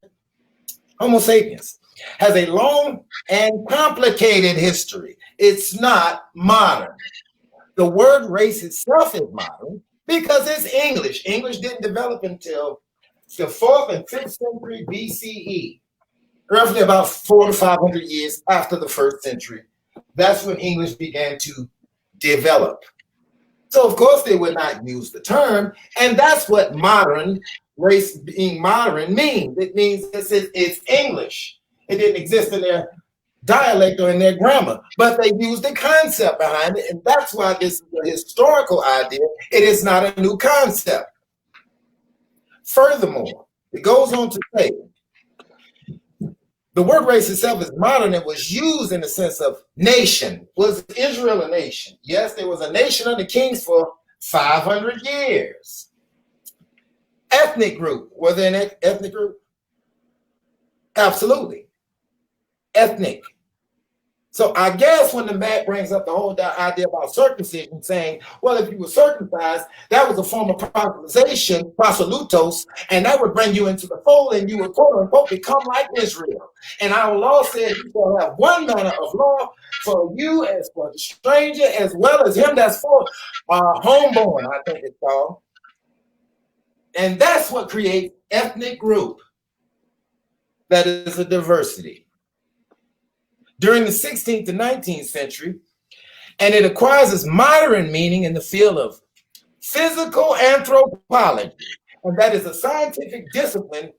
Speaker 7: Homo sapiens has a long and complicated history. It's not modern. The word race itself is modern because it's English. English didn't develop until the 4th and 5th century BCE, roughly about 400 to 500 years after the 1st century. That's when English began to develop. So, of course, they would not use the term, and that's what modern race being modern means. It means it's English. It didn't exist in their dialect or in their grammar, but they used the concept behind it, and that's why this is a historical idea. It is not a new concept. Furthermore, it goes on to say, the word race itself is modern. It was used in the sense of nation. Was Israel a nation? Yes, there was a nation under kings for 500 years. Ethnic group. Was there an ethnic group? Absolutely. Ethnic. So I guess when the Mac brings up the whole idea about circumcision, saying, well, if you were circumcised, that was a form of proselytization, proselytos, and that would bring you into the fold, and you would, quote unquote, become like Israel. And our law says you shall have one manner of law for you as for the stranger, as well as him that's for homeborn, I think it's called. And that's what creates ethnic group. That is a diversity. During the 16th to 19th century, and it acquires its modern meaning in the field of physical anthropology, and that is a scientific discipline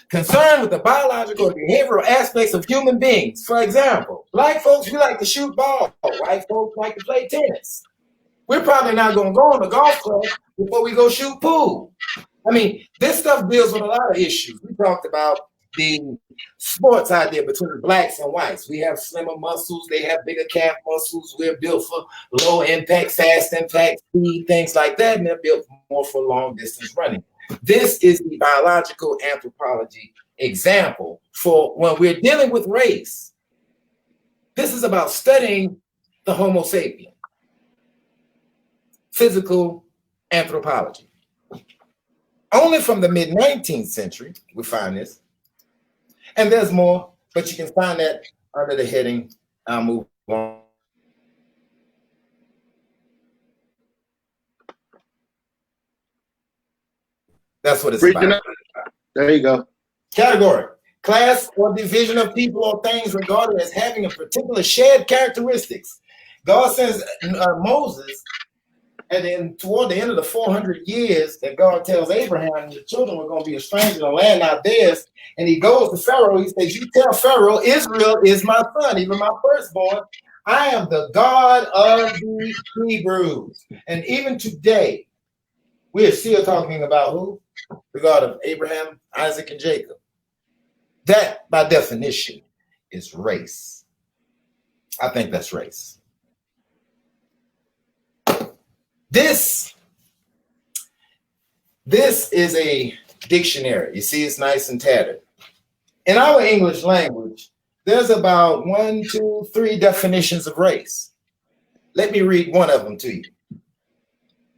Speaker 7: concerned with the biological and behavioral aspects of human beings. For example, black folks, we like to shoot ball. White folks like to play tennis. We're probably not going to go on the golf club before we go shoot pool. I mean, this stuff deals with a lot of issues. We talked about the sports idea between blacks and whites. We have slimmer muscles, they have bigger calf muscles. We're built for low impact, fast impact, speed, things like that, and they're built more for long distance running. This is the biological anthropology example for when we're dealing with race. This is about studying the Homo sapien. Physical anthropology. Only from the mid-19th century, we find this. And there's more, but you can find that under the heading, I'll move on. That's what it's about.
Speaker 1: There you go.
Speaker 7: Category: class or division of people or things regarded as having a particular shared characteristics. God sends Moses, and then toward the end of the 400 years that God tells Abraham the children were going to be a stranger in a land not theirs, and he goes to Pharaoh. He says, you tell Pharaoh, Israel is my son, even my firstborn. I am the God of the Hebrews. And even today, we are still talking about who? The God of Abraham, Isaac, and Jacob. That, by definition, is race. I think that's race. This is a dictionary. You see, it's nice and tattered. In our English language, there's about 1, 2, 3 definitions of race. Let me read one of them to you.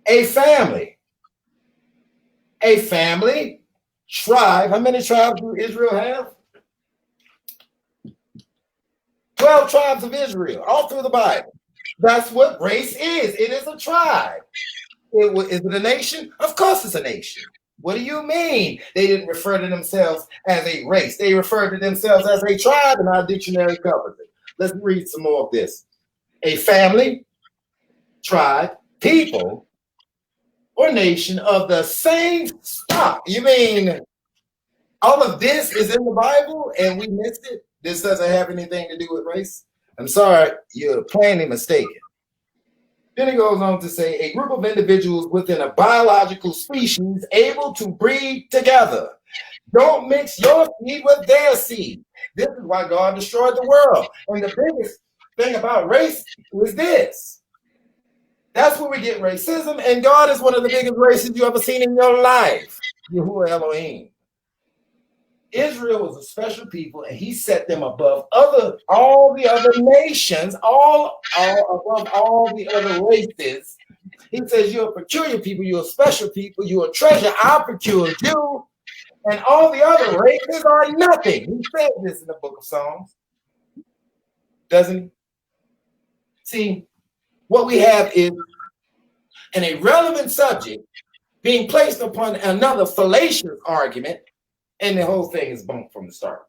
Speaker 7: A family, tribe. How many tribes do Israel have? 12 tribes of Israel, all through the Bible. That's what race is. It is a tribe. Is it a nation? Of course it's a nation. What do you mean? They didn't refer to themselves as a race. They referred to themselves as a tribe, and our dictionary covers it. Let's read some more of this. A family, tribe, people, or nation of the same stock. You mean all of this is in the Bible and we missed it? This doesn't have anything to do with race? I'm sorry, you're plainly mistaken. Then it goes on to say a group of individuals within a biological species able to breed together. Don't mix your seed with their seed. This is why God destroyed the world. And the biggest thing about race is this. That's where we get racism. And God is one of the biggest races you ever seen in your life. Yahuwah Elohim. Israel was a special people, and he set them above all the other nations, above all the other races. He says, you're a peculiar people, you're a special people, you're a treasure, I peculiar you, and all the other races are nothing. He said this in the book of Psalms, doesn't he? See, what we have is an irrelevant subject being placed upon another fallacious argument, and the whole thing is bumped from the start.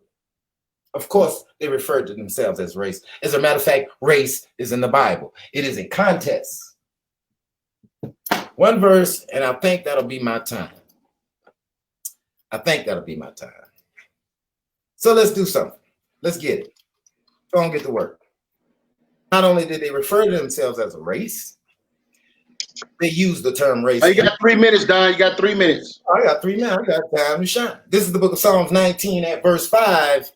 Speaker 7: Of course, they referred to themselves as race. As a matter of fact, race is in the Bible. It is a contest. One verse, and I think that'll be my time. So let's do something. Let's get it. Go and get to work. Not only did they refer to themselves as a race, they use the term race.
Speaker 1: Oh, you got 3 minutes, Don. You got 3 minutes.
Speaker 7: I got 3 minutes. I got time to shine. This is the book of Psalms 19 at verse 5,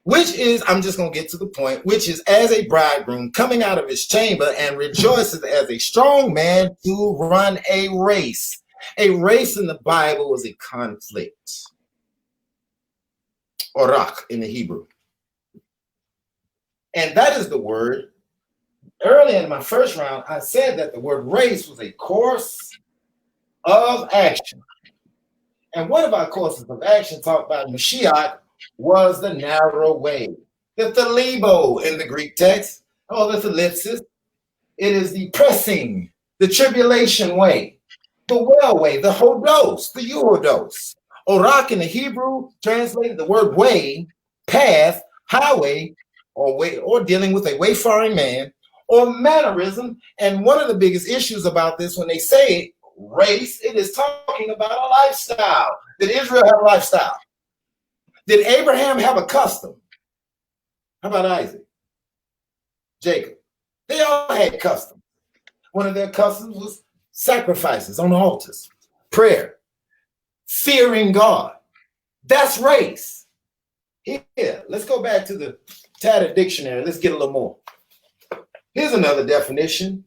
Speaker 7: which is, I'm just going to get to the point, which is as a bridegroom coming out of his chamber and rejoices as a strong man to run a race. A race in the Bible was a conflict. Orak in the Hebrew. And that is the word. Earlier in my first round, I said that the word race was a course of action. And one of our courses of action taught by Mashiach was the narrow way. The thalibo in the Greek text, or the thalipsis. It is the pressing, the tribulation way, the well way, the hodos, the euodos. Orak in the Hebrew translated the word way, path, highway, or way, or dealing with a wayfaring man, or mannerism. And one of the biggest issues about this, when they say race, it is talking about a lifestyle. Did Israel have a lifestyle? Did Abraham have a custom? How about Isaac? Jacob? They all had customs. One of their customs was sacrifices on altars, prayer, fearing God. That's race. Here, let's go back to the tattered dictionary. Let's get a little more. Here's another definition.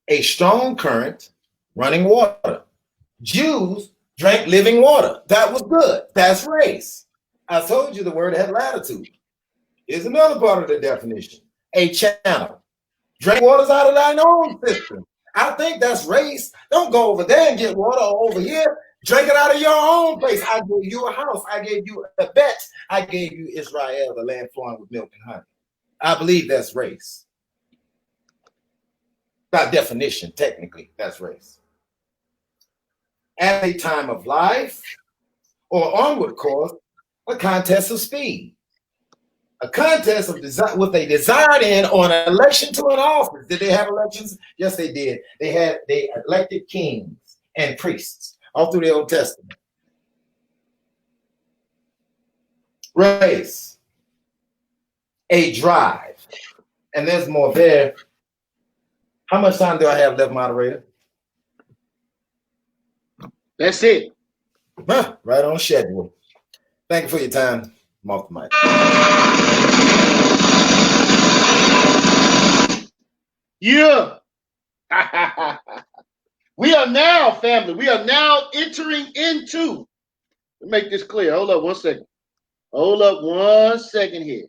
Speaker 7: A strong current running water. Jews drank living water. That was good. That's race. I told you the word had latitude. Here's another part of the definition. A channel. Drink waters out of thine own system. I think that's race. Don't go over there and get water over here. Drink it out of your own place. I gave you a house. I gave you a bet. I gave you Israel, the land flowing with milk and honey. I believe that's race. By definition, technically, that's race. At a time of life or onward course, a contest of speed. A contest of desire, with a desired end on an election to an office. Did they have elections? Yes, they did. They elected kings and priests all through the Old Testament. Race. A drive. And there's more there. How much time do I have left, moderator?
Speaker 1: That's it.
Speaker 7: Huh, right on schedule. Thank you for your time. I'm off the mic.
Speaker 1: Yeah. We are now, family, we are now entering into Make this clear. Hold up 1 second. Hold up 1 second here.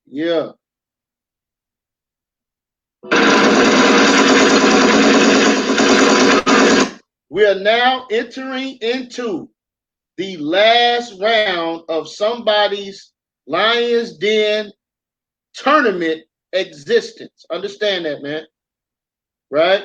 Speaker 1: Yeah. We are now entering into the last round of somebody's Lion's Den tournament existence. Understand that, man. Right?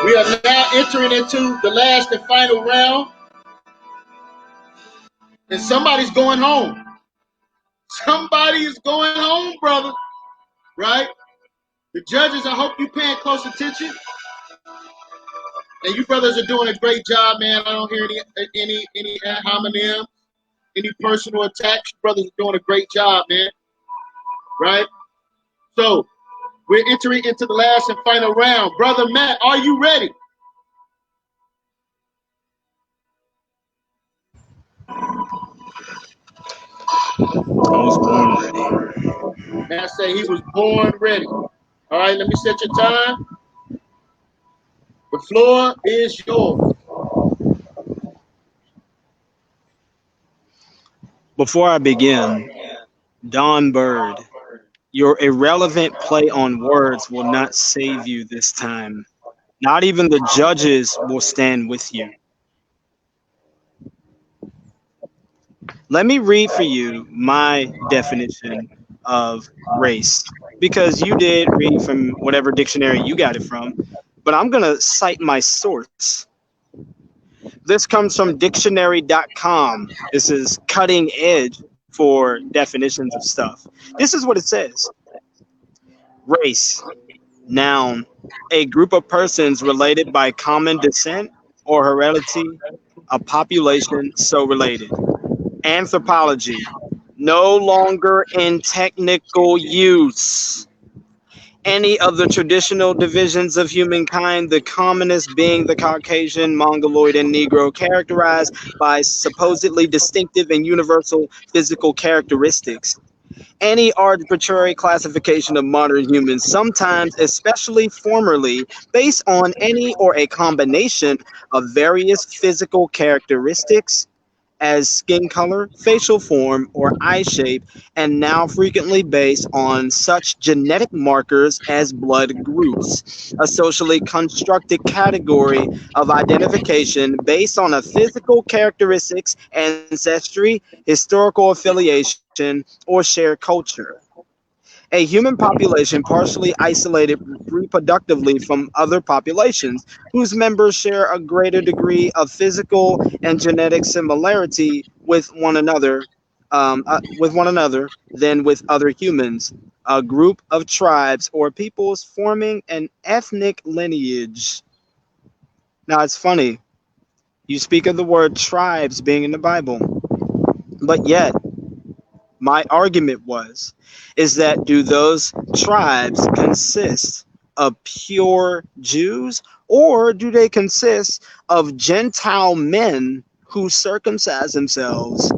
Speaker 1: We are now entering into the last and final round. And somebody's going home. Somebody is going home, brother. Right? The judges, I hope you're paying close attention. And you brothers are doing a great job, man. I don't hear any ad hominem, any personal attacks. You brothers are doing a great job, man. Right? So we're entering into the last and final round. Brother Matt, are you ready?
Speaker 6: I was born ready.
Speaker 1: Matt said he was born ready. All right, let me set your time. The floor is yours.
Speaker 6: Before I begin, Don Byrd, your irrelevant play on words will not save you this time. Not even the judges will stand with you. Let me read for you my definition of race, because you did read from whatever dictionary you got it from, but I'm going to cite my source. This comes from dictionary.com. This is cutting edge for definitions of stuff. This is what it says. Race, noun, a group of persons related by common descent or heredity, a population so related. Anthropology, no longer in technical use. Any of the traditional divisions of humankind, the commonest being the Caucasian, Mongoloid, and Negro, characterized by supposedly distinctive and universal physical characteristics. Any arbitrary classification of modern humans, sometimes, especially formerly, based on any or a combination of various physical characteristics, as skin color, facial form, or eye shape, and now frequently based on such genetic markers as blood groups, a socially constructed category of identification based on a physical characteristics, ancestry, historical affiliation, or shared culture. A human population partially isolated reproductively from other populations, whose members share a greater degree of physical and genetic similarity with one another than with other humans. A group of tribes or peoples forming an ethnic lineage. Now it's funny. You speak of the word tribes being in the Bible, but yet my argument is that do those tribes consist of pure Jews, or do they consist of Gentile men who circumcised themselves,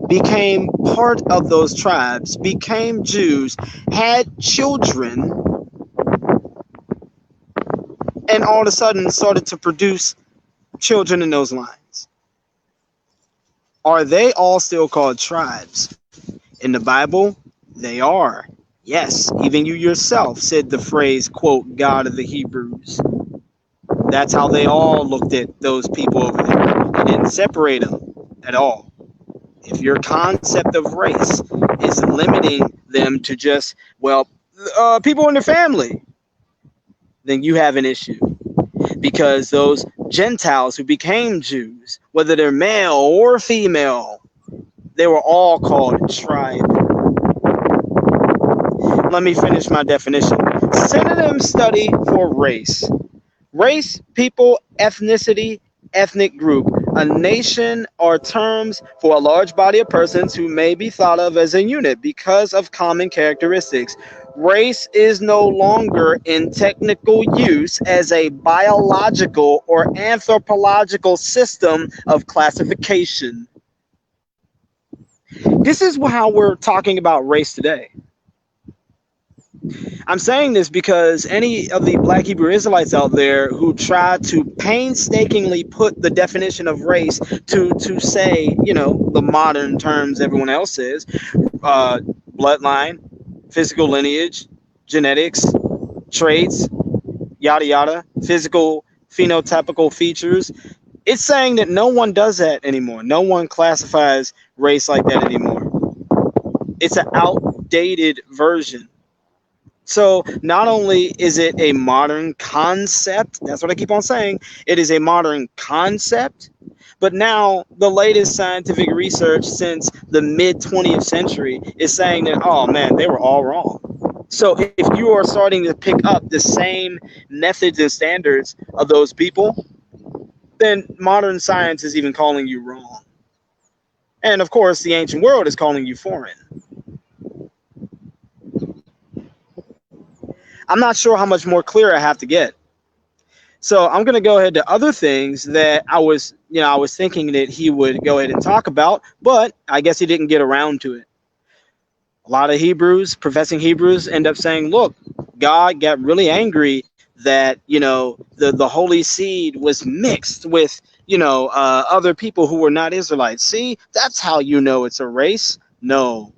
Speaker 6: became part of those tribes, became Jews, had children, and all of a sudden started to produce children in those lines? Are they all still called tribes? In the Bible, they are. Yes, even you yourself said the phrase, quote, God of the Hebrews. That's how they all looked at those people over there. They didn't separate them at all. If your concept of race is limiting them to just, people in the family, then you have an issue. Because those Gentiles who became Jews, whether they're male or female, they were all called tribe. Let me finish my definition. Synonym study for race. Race, people, ethnicity, ethnic group. A nation are terms for a large body of persons who may be thought of as a unit because of common characteristics. Race is no longer in technical use as a biological or anthropological system of classification. This is how we're talking about race today. I'm saying this because any of the Black Hebrew Israelites out there who try to painstakingly put the definition of race to say, the modern terms everyone else says, bloodline, physical lineage, genetics, traits, yada yada, physical phenotypical features. It's saying that no one does that anymore. No one classifies race like that anymore. It's an outdated version. So not only is it a modern concept, that's what I keep on saying, it is a modern concept, but now the latest scientific research since the mid 20th century is saying that, oh man, they were all wrong. So if you are starting to pick up the same methods and standards of those people, then modern science is even calling you wrong. And of course, the ancient world is calling you foreign. I'm not sure how much more clear I have to get. So I'm going to go ahead to other things that I was thinking that he would go ahead and talk about, but I guess he didn't get around to it. A lot of Hebrews, professing Hebrews, end up saying, look, God got really angry that, the holy seed was mixed with, other people who were not Israelites. See, that's how you know it's a race. No,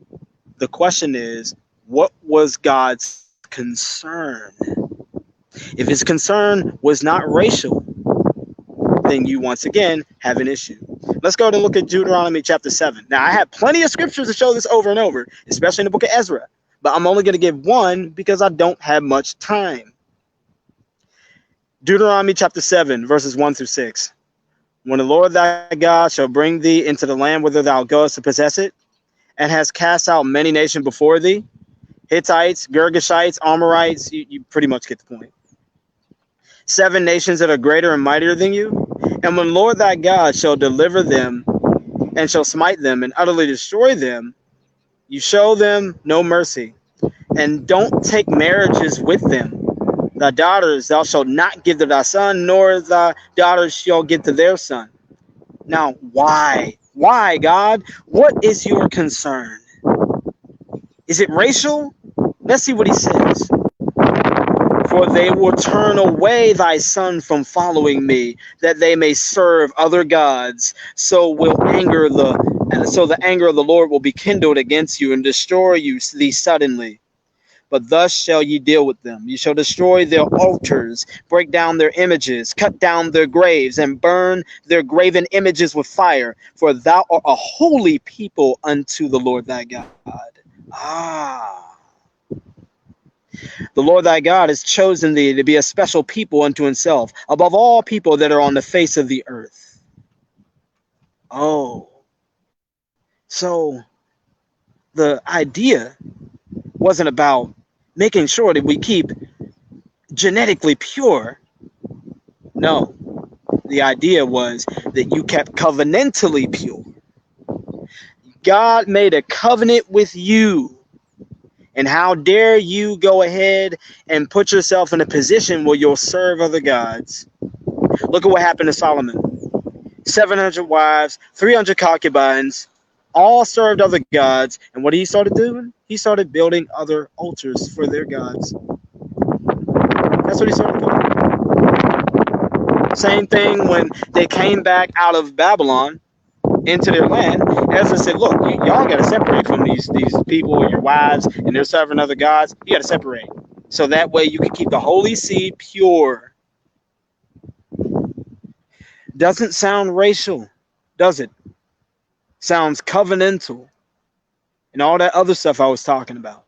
Speaker 6: the question is, what was God's concern? If his concern was not racial, then you once again have an issue. Let's go to look at Deuteronomy chapter 7. Now, I have plenty of scriptures to show this over and over, especially in the book of Ezra, but I'm only going to give one because I don't have much time. Deuteronomy chapter 7, verses 1 through 6. When the Lord thy God shall bring thee into the land whither thou goest to possess it, and has cast out many nations before thee, Hittites, Girgashites, Amorites, you pretty much get the point. 7 nations that are greater and mightier than you. And when Lord thy God shall deliver them and shall smite them and utterly destroy them, you show them no mercy, and don't take marriages with them. Thy daughters thou shalt not give to thy son, nor thy daughters shall give to their son. Now, why? Why, God? What is your concern? Is it racial? Let's see what he says. For they will turn away thy son from following me, that they may serve other gods. So the anger of the Lord will be kindled against you and destroy thee suddenly. But thus shall ye deal with them. You shall destroy their altars, break down their images, cut down their graves, and burn their graven images with fire. For thou art a holy people unto the Lord thy God. The Lord thy God has chosen thee to be a special people unto himself, above all people that are on the face of the earth. Oh. So the idea wasn't about making sure that we keep genetically pure. No. The idea was that you kept covenantally pure. God made a covenant with you. And how dare you go ahead and put yourself in a position where you'll serve other gods? Look at what happened to Solomon. 700 wives, 300 concubines, all served other gods. And what he started doing? He started building other altars for their gods. That's what he started doing. Same thing when they came back out of Babylon into their land. Ezra said, look, y'all got to separate from these people, your wives, and they're serving other gods. You got to separate. So that way you can keep the holy seed pure. Doesn't sound racial, does it? Sounds covenantal. And all that other stuff I was talking about.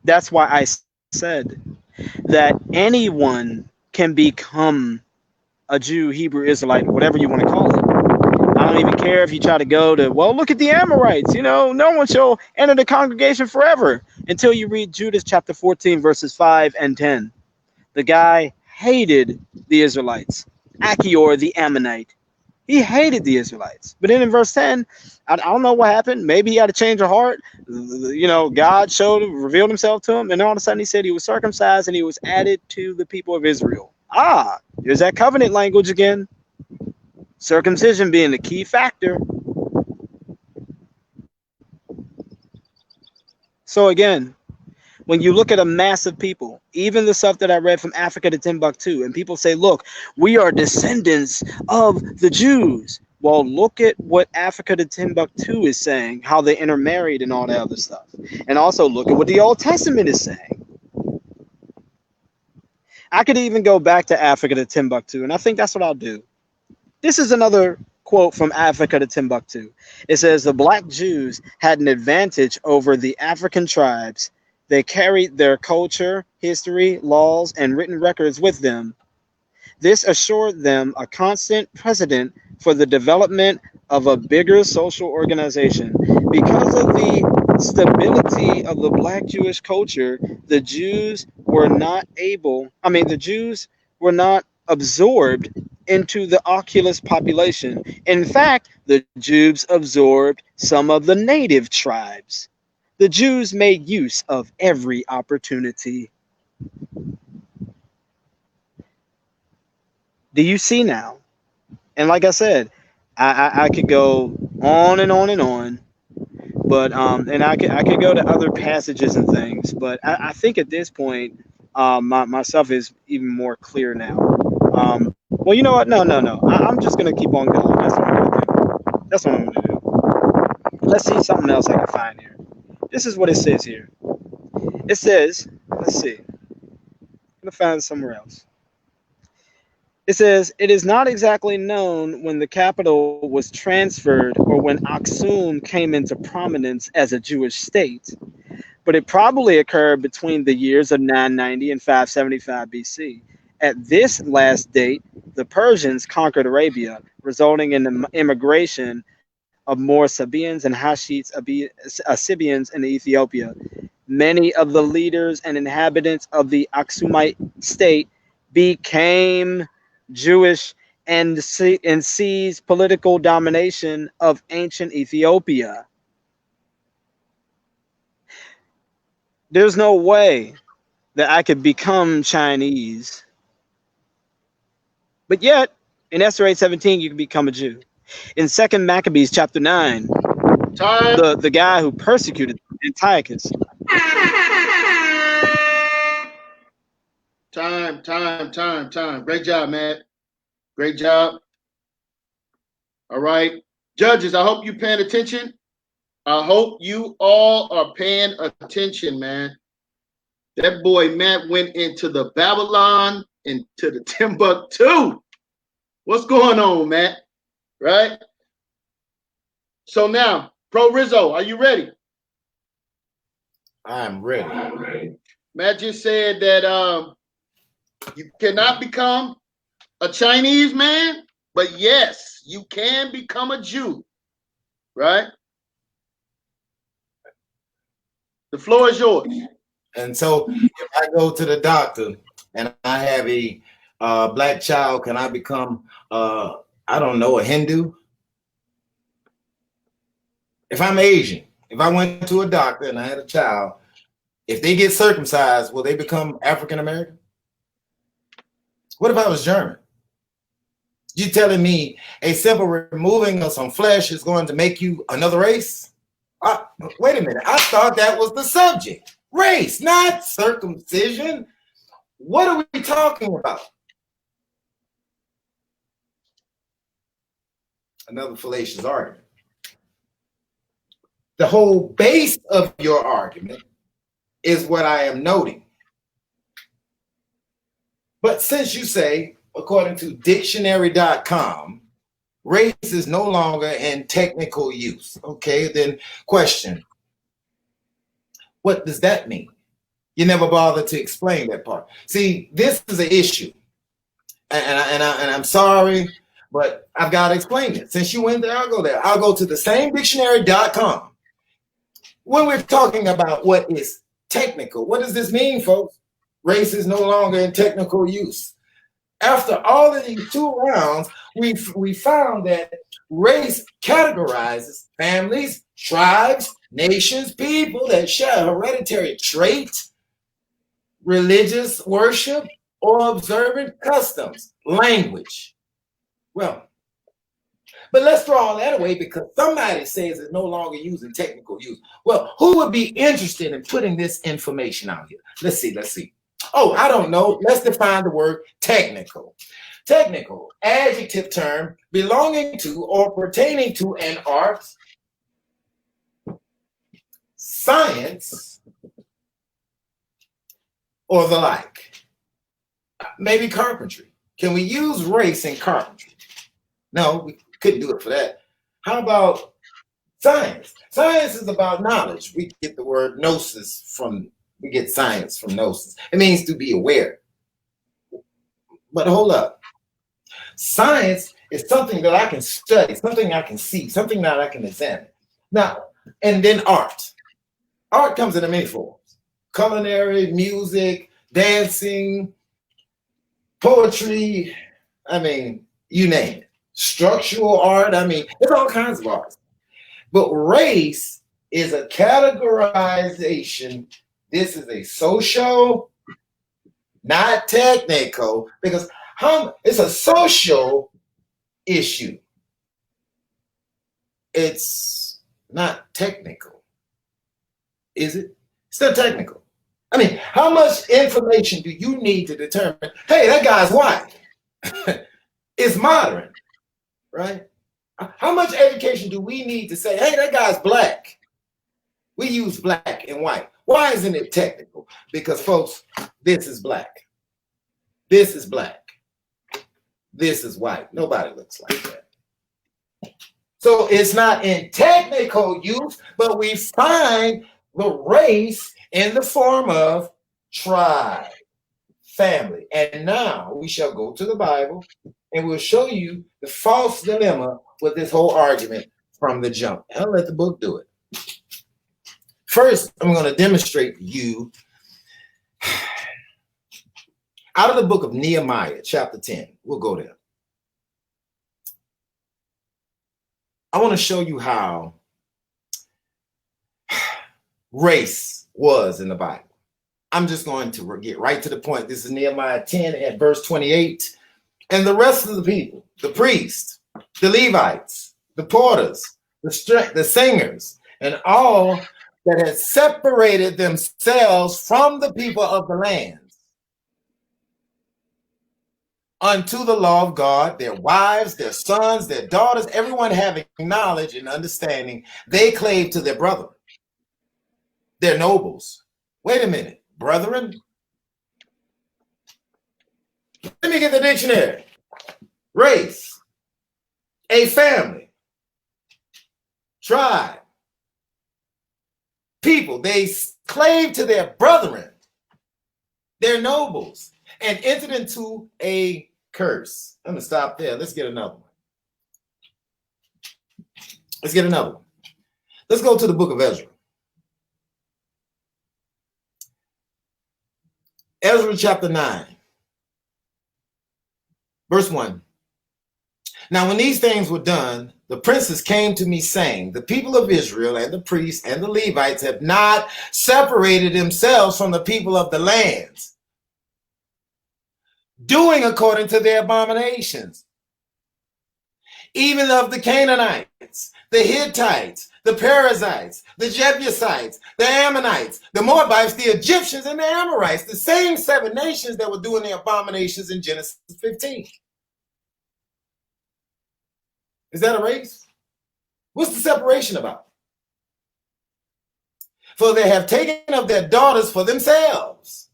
Speaker 6: That's why I said that anyone can become a Jew, Hebrew, Israelite, whatever you want to call it. I don't even care if you try to go to, well, look at the Amorites. No one shall enter the congregation forever until you read Judas chapter 14, verses 5 and 10. The guy hated the Israelites. Achior the Ammonite. He hated the Israelites. But then in verse 10, I don't know what happened. Maybe he had a change of heart. You know, God revealed himself to him, and all of a sudden he said he was circumcised and he was added to the people of Israel. Ah, there's that covenant language again. Circumcision being the key factor. So again, when you look at a mass of people, even the stuff that I read from Africa to Timbuktu, and people say, look, we are descendants of the Jews. Well, look at what Africa to Timbuktu is saying, how they intermarried and all that other stuff. And also look at what the Old Testament is saying. I could even go back to Africa to Timbuktu, and I think that's what I'll do. This is another quote from Africa to Timbuktu. It says, the black Jews had an advantage over the African tribes. They carried their culture, history, laws, and written records with them. This assured them a constant precedent for the development of a bigger social organization. Because of the stability of the black Jewish culture, the Jews were not absorbed into the oculus population. In fact, the Jews absorbed some of the native tribes. The Jews made use of every opportunity. Do you see now? And like I said, I could go on and on and on, but and I could go to other passages and things, but I think at this point, myself is even more clear now. Well, you know what? No. I'm just gonna keep on going. That's what I'm gonna do. That's what I'm gonna do. Let's see something else I can find here. This is what it says here. It says, let's see. I'm gonna find it somewhere else. It says, it is not exactly known when the capital was transferred or when Aksum came into prominence as a Jewish state, but it probably occurred between the years of 990 and 575 BC. At this last date, the Persians conquered Arabia, resulting in the immigration of more Sabaeans and Hashites, Assyrians in Ethiopia. Many of the leaders and inhabitants of the Aksumite state became Jewish and seized political domination of ancient Ethiopia. There's no way that I could become Chinese. But yet, in Esther 8:17, you can become a Jew. In 2 Maccabees chapter 9, the guy who persecuted Antiochus.
Speaker 1: Time. Great job, Matt. Great job. All right. Judges, I hope you're paying attention. I hope you all are paying attention, man. That boy Matt went into the Babylon, into the Timbuktu. What's going on, Matt? Right? So now, Pro Rizzo, are you ready?
Speaker 7: I'm ready.
Speaker 1: Matt just said that you cannot become a Chinese man, but yes, you can become a Jew, right? The floor is yours.
Speaker 7: And so if I go to the doctor and I have a black child, can I become, I don't know, a Hindu? If I'm Asian, if I went to a doctor and I had a child, if they get circumcised, will they become African American? What if I was German? You telling me a simple removing of some flesh is going to make you another race? Wait a minute. I thought that was the subject. Race, not circumcision. What are we talking about? Another fallacious argument. The whole base of your argument is what I am noting. But since you say, according to dictionary.com, race is no longer in technical use. Okay, then question. What does that mean? You never bother to explain that part. See, this is an issue. And I'm sorry, but I've got to explain it. Since you went there, I'll go there. I'll go to the same dictionary.com. When we're talking about what is technical, what does this mean, folks? Race is no longer in technical use. After all of these 2 rounds, we found that race categorizes families, tribes, nations, people that share hereditary traits, religious worship, or observant customs, language. Well, but let's throw all that away because somebody says it's no longer using technical use. Well, who would be interested in putting this information out here? Let's see. Oh, I don't know. Let's define the word technical. Technical, adjective term belonging to or pertaining to an art, science, or the like. Maybe carpentry. Can we use race in carpentry? No, we couldn't do it for that. How about science? Science is about knowledge. We get the word gnosis from, we get science from gnosis. It means to be aware. But hold up. Science is something that I can study, something I can see, something that I can examine. Now, and then art. Art comes in many forms. Culinary, music, dancing, poetry, I mean, you name it. Structural art, I mean, there's all kinds of art. But race is a categorization. This is a social, not technical, because it's a social issue. It's not technical, is it? It's not technical. I mean, how much information do you need to determine, hey, that guy's white? It's modern, right? How much education do we need to say, hey, that guy's black? We use black and white. Why isn't it technical? Because, folks, this is black. This is black. This is white. Nobody looks like that. So it's not in technical use, but we find the race in the form of tribe, family. And now we shall go to the Bible and we'll show you the false dilemma with this whole argument from the jump. I'll let the book do it. First, I'm going to demonstrate you out of the book of Nehemiah, chapter 10. We'll go there. I want to show you how race was in the Bible. I'm just going to get right to the point. This is Nehemiah 10 at verse 28. And the rest of the people, the priests, the Levites, the porters, the singers, and all that had separated themselves from the people of the land unto the law of God, their wives, their sons, their daughters, everyone having knowledge and understanding, they clave to their brethren, their nobles. Wait a minute, brethren? Let me get the dictionary. Race, a family, tribe, people. They clave to their brethren, their nobles, and entered into a curse. I'm going to stop there. Let's get another one. Let's go to the book of Ezra. Ezra chapter 9, verse 1. Now, when these things were done, the princes came to me saying, the people of Israel and the priests and the Levites have not separated themselves from the people of the lands, doing according to their abominations, even of the Canaanites, the Hittites, the Perizzites, the Jebusites, the Ammonites, the Moabites, the Egyptians, and the Amorites, the same 7 nations that were doing the abominations in Genesis 15. Is that a race? What's the separation about? For they have taken of their daughters for themselves.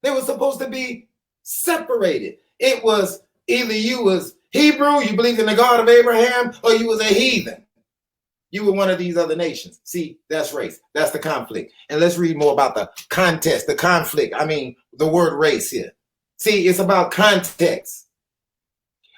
Speaker 7: They were supposed to be separated. It was either you was Hebrew, you believed in the God of Abraham, or you was a heathen. You were one of these other nations. See, that's race. That's the conflict. And let's read more about the contest, the conflict. I mean, the word race here. See, it's about context.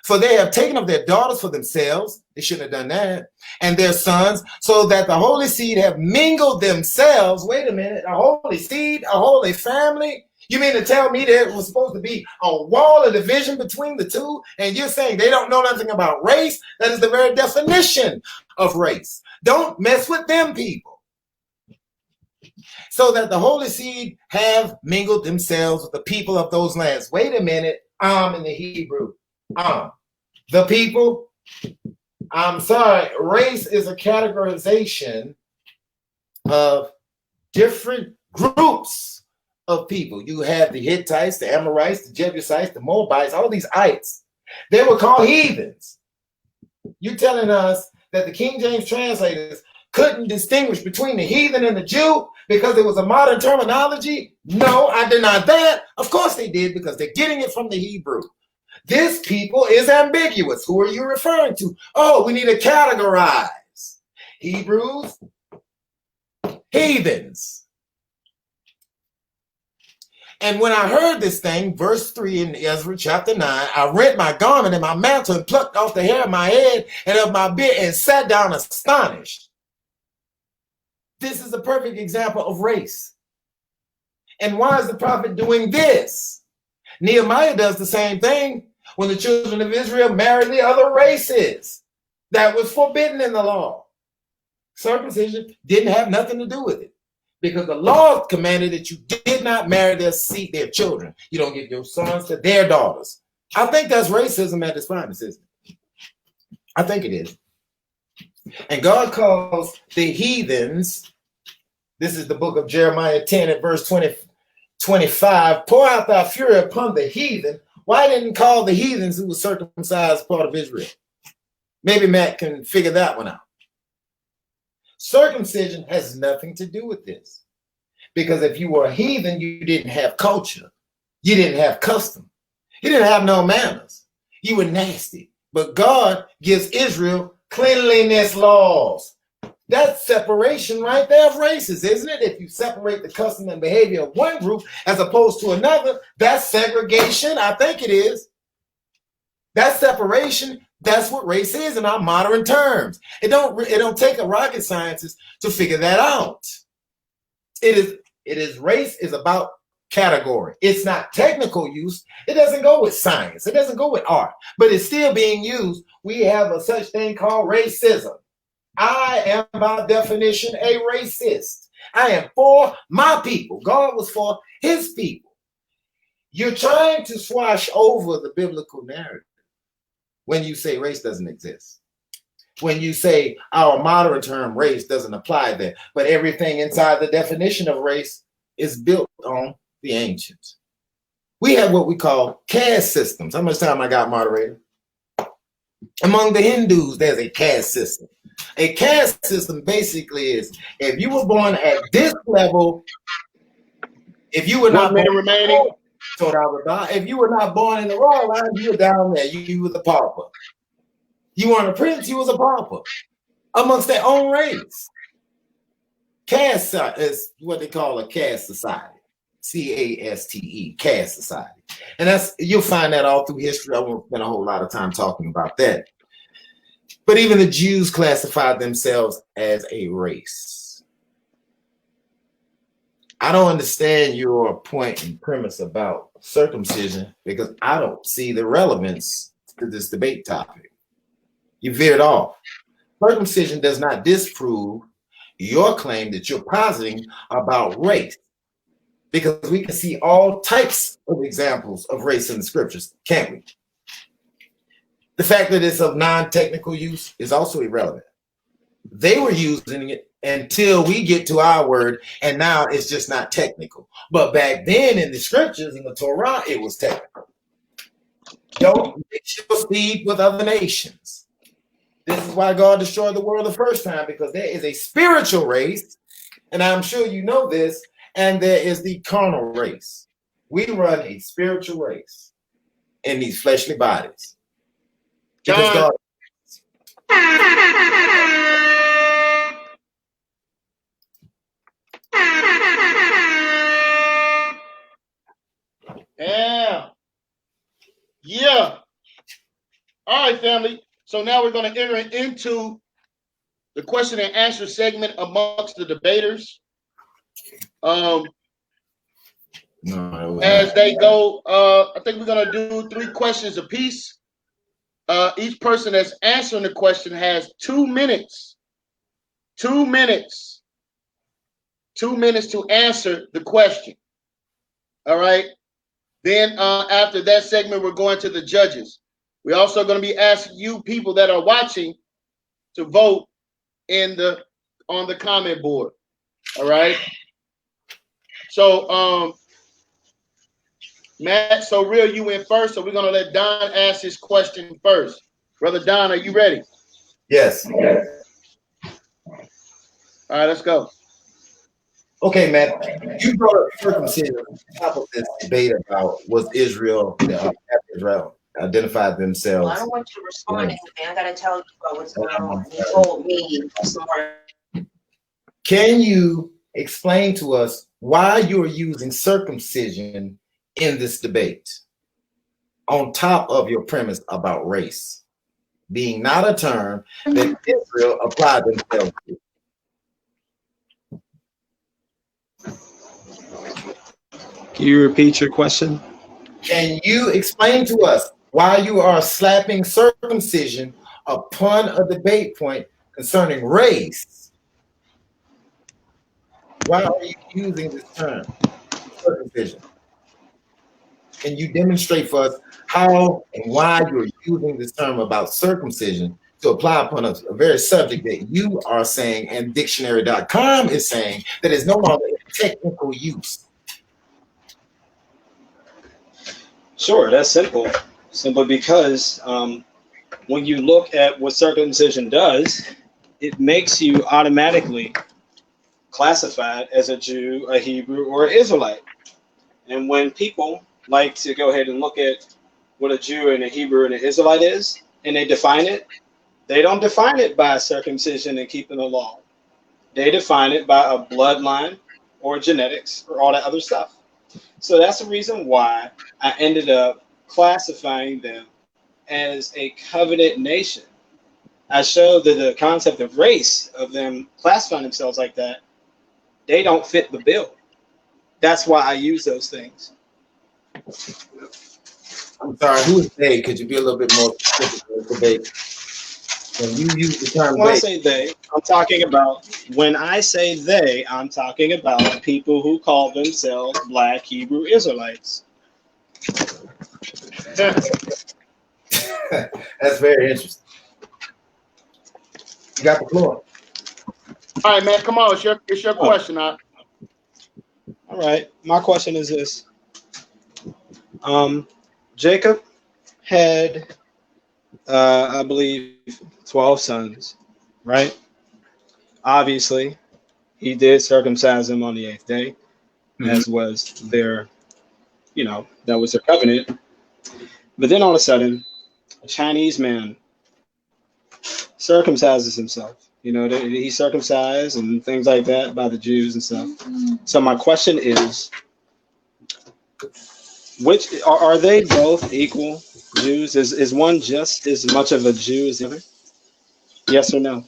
Speaker 7: For they have taken of their daughters for themselves. They shouldn't have done that. And their sons, so that the holy seed have mingled themselves. Wait a minute. A holy seed, a holy family. You mean to tell me there was supposed to be a wall of division between the two, and you're saying they don't know nothing about race? That is the very definition of race. Don't mess with them people. So that the holy seed have mingled themselves with the people of those lands. Wait a minute. In the Hebrew. The people. I'm sorry. Race is a categorization of different groups of people. You have the Hittites, the Amorites, the Jebusites, the Moabites, all these ites. They were called heathens. You're telling us that the King James translators couldn't distinguish between the heathen and the Jew because it was a modern terminology? No, I deny that. Of course they did, because they're getting it from the Hebrew. This people is ambiguous. Who are you referring to? Oh, we need to categorize. Hebrews, heathens. And when I heard this thing, verse 3 in Ezra chapter 9, I rent my garment and my mantle and plucked off the hair of my head and of my beard and sat down astonished. This is a perfect example of race. And why is the prophet doing this? Nehemiah does the same thing when the children of Israel married the other races. That was forbidden in the law. Circumcision didn't have nothing to do with it, because the law commanded that you did not marry their children. You don't give your sons to their daughters. I think that's racism at its finest, isn't it? I think it is. And God calls the heathens, this is the book of Jeremiah 10 at verse 25, pour out thy fury upon the heathen. Why didn't call the heathens who were circumcised part of Israel? Maybe Matt can figure that one out. Circumcision has nothing to do with this. Because if you were a heathen, you didn't have culture. You didn't have custom. You didn't have no manners. You were nasty. But God gives Israel cleanliness laws. That's separation right there of races, isn't it? If you separate the custom and behavior of one group as opposed to another, that's segregation. I think it is. That's separation. That's what race is in our modern terms. It don't take a rocket scientist to figure that out. Race is about category. It's not technical use. It doesn't go with science. It doesn't go with art, but it's still being used. We have a such thing called racism. I am by definition a racist. I am for my people. God was for his people. You're trying to swash over the biblical narrative when you say race doesn't exist. When you say our modern term race doesn't apply there, but everything inside the definition of race is built on the ancients. We have what we call caste systems. How much time I got, moderator? Among the Hindus, there's a caste system. A caste system basically is, if you were born at this level, if you were not born remaining, if you were not born in the royal line, you were down there. You were the pauper. You weren't a prince, you was a pauper amongst their own race. Caste is what they call a caste society. C-A-S-T-E, caste society. And you'll find that all through history. I won't spend a whole lot of time talking about that. But even the Jews classified themselves as a race. I don't understand your point and premise about circumcision, because I don't see the relevance to this debate topic. You veered off. Circumcision does not disprove your claim that you're positing about race, because we can see all types of examples of race in the scriptures, can't we? The fact that it's of non-technical use is also irrelevant. They were using it until we get to our word, and now it's just not technical. But back then in the scriptures, in the Torah, it was technical. Don't mix your seed with other nations. This is why God destroyed the world the first time, because there is a spiritual race, and I'm sure you know this, and there is the carnal race. We run a spiritual race in these fleshly bodies. Because God.
Speaker 1: Yeah. All right, family. So now we're going to enter into the question and answer segment amongst the debaters.
Speaker 7: No,
Speaker 1: as they go. I think we're gonna do 3 questions apiece. Each person that's answering the question has 2 minutes. 2 minutes. 2 minutes to answer the question. All right. Then after that segment, we're going to the judges. We're also going to be asking you people that are watching to vote on the comment board. All right. So Matt, ssoreal, you went first, so we're gonna let Don ask his question first. Brother Don, are you ready?
Speaker 7: Yes.
Speaker 1: All right, let's go.
Speaker 7: Okay, Matt. You brought up circumcision on top of this debate about was Israel, Israel identified themselves.
Speaker 9: Well, I don't want you to respond to anything. I gotta tell you about what's going on. You told me some more.
Speaker 7: Can you explain to us why you are using circumcision in this debate on top of your premise about race being not a term that Israel applied themselves to?
Speaker 6: Can you repeat your question?
Speaker 7: Can you explain to us why you are slapping circumcision upon a debate point concerning race? Why are you using this term, circumcision? Can you demonstrate for us how and why you're using this term about circumcision to apply upon a very subject that you are saying and dictionary.com is saying that is no longer in technical use?
Speaker 6: Sure, that's simple. Simply because when you look at what circumcision does, it makes you automatically classified as a Jew, a Hebrew, or an Israelite. And when people like to go ahead and look at what a Jew and a Hebrew and an Israelite is, and they define it, they don't define it by circumcision and keeping the law. They define it by a bloodline or genetics or all that other stuff. So that's the reason why I ended up classifying them as a covenant nation. I showed that the concept of race, of them classifying themselves like that, they don't fit the bill. That's why I use those things.
Speaker 7: I'm sorry, who is they? Could you be a little bit more specific with the debate? When you use the term
Speaker 6: When I
Speaker 7: they,
Speaker 6: say they, I'm talking about, when I say they, I'm talking about people who call themselves Black Hebrew Israelites.
Speaker 7: that's very interesting. You got the floor.
Speaker 1: All right, man, come on. It's your question.
Speaker 6: All right. My question is this. Jacob had, I believe, 12 sons, right? Obviously, he did circumcise them on the 8th day, as was their, that was their covenant. But then all of a sudden, a Chinese man circumcises himself. He's circumcised and things like that by the Jews and stuff. So my question is, which are they both equal Jews? Is one just as much of a Jew as the other? Yes or no?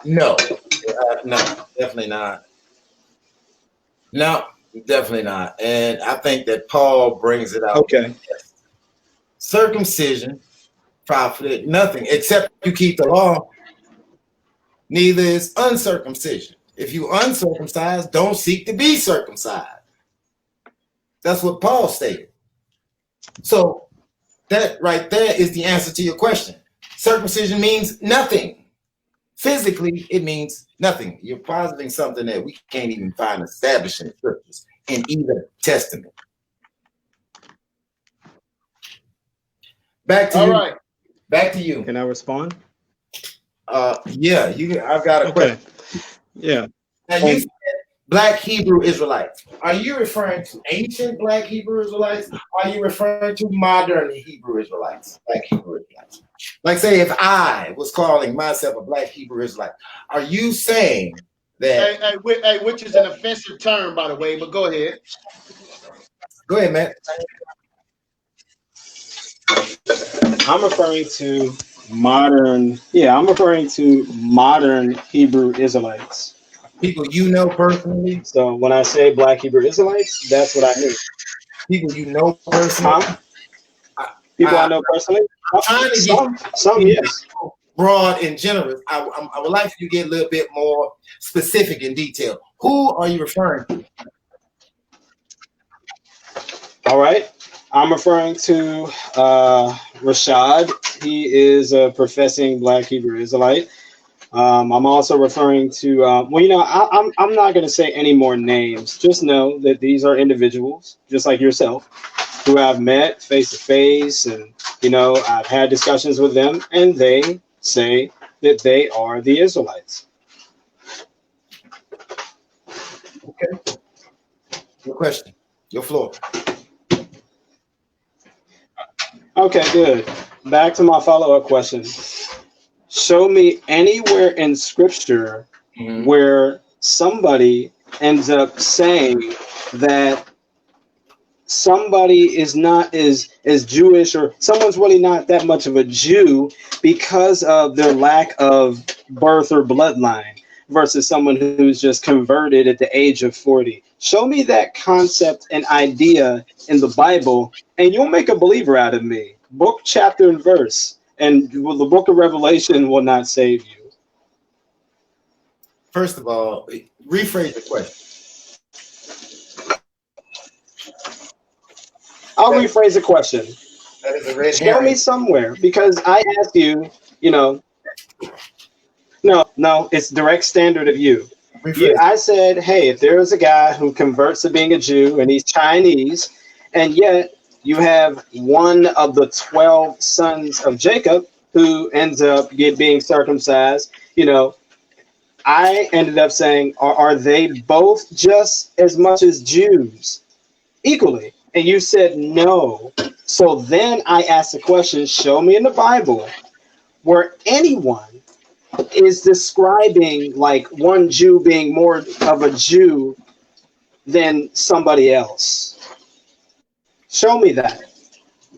Speaker 7: No, definitely not. No, definitely not. And I think that Paul brings it out.
Speaker 6: Okay.
Speaker 7: Circumcision profited nothing except you keep the law. Neither is uncircumcision. If you uncircumcised, don't seek to be circumcised. That's what Paul stated. So that right there is the answer to your question. Circumcision means nothing. Physically, it means nothing. You're positing something that we can't even find established in the scriptures in either testament. Back to you. Right. Back to you.
Speaker 6: Can I respond?
Speaker 7: Yeah, I've got a question.
Speaker 6: Yeah.
Speaker 7: Now you said Black Hebrew Israelites. Are you referring to ancient Black Hebrew Israelites? Or are you referring to modern Hebrew Israelites? Black Hebrew Israelites. Like, say, if I was calling myself a Black Hebrew Israelite, are you saying that?
Speaker 1: Which is an offensive term, by the way, but go ahead.
Speaker 7: Go ahead, Matt.
Speaker 6: I'm referring to modern Hebrew Israelites.
Speaker 7: People you know personally?
Speaker 6: So when I say Black Hebrew Israelites, that's what I mean.
Speaker 7: People you know personally?
Speaker 6: Huh? People I know personally?
Speaker 7: I'm trying to
Speaker 6: some yes.
Speaker 7: Broad and generous. I would like for you to get a little bit more specific in detail. Who are you referring to?
Speaker 6: All right. I'm referring to Rashad. He is a professing Black Hebrew Israelite. I'm also referring to, I'm not going to say any more names. Just know that these are individuals, just like yourself, who I've met face to face, and I've had discussions with them, and they say that they are the Israelites.
Speaker 7: Okay. Your question. Your floor.
Speaker 6: Okay, good. Back to my follow-up question. Show me anywhere in Scripture where somebody ends up saying that somebody is not as Jewish, or someone's really not that much of a Jew because of their lack of birth or bloodline versus someone who's just converted at the age of 40. Show me that concept and idea in the Bible, and you'll make a believer out of me. Book, chapter, and verse. And the book of Revelation will not save you.
Speaker 7: First of all, rephrase the question.
Speaker 6: I'll rephrase the question.
Speaker 7: That is a red
Speaker 6: Show
Speaker 7: herring.
Speaker 6: me somewhere, because I asked you, no, it's direct standard of you. I said, hey, if there is a guy who converts to being a Jew and he's Chinese, and yet you have one of the 12 sons of Jacob who ends up being circumcised, I ended up saying, are they both just as much as Jews equally? And you said no. So then I asked the question, show me in the Bible where anyone is describing like one Jew being more of a Jew than somebody else. Show me that.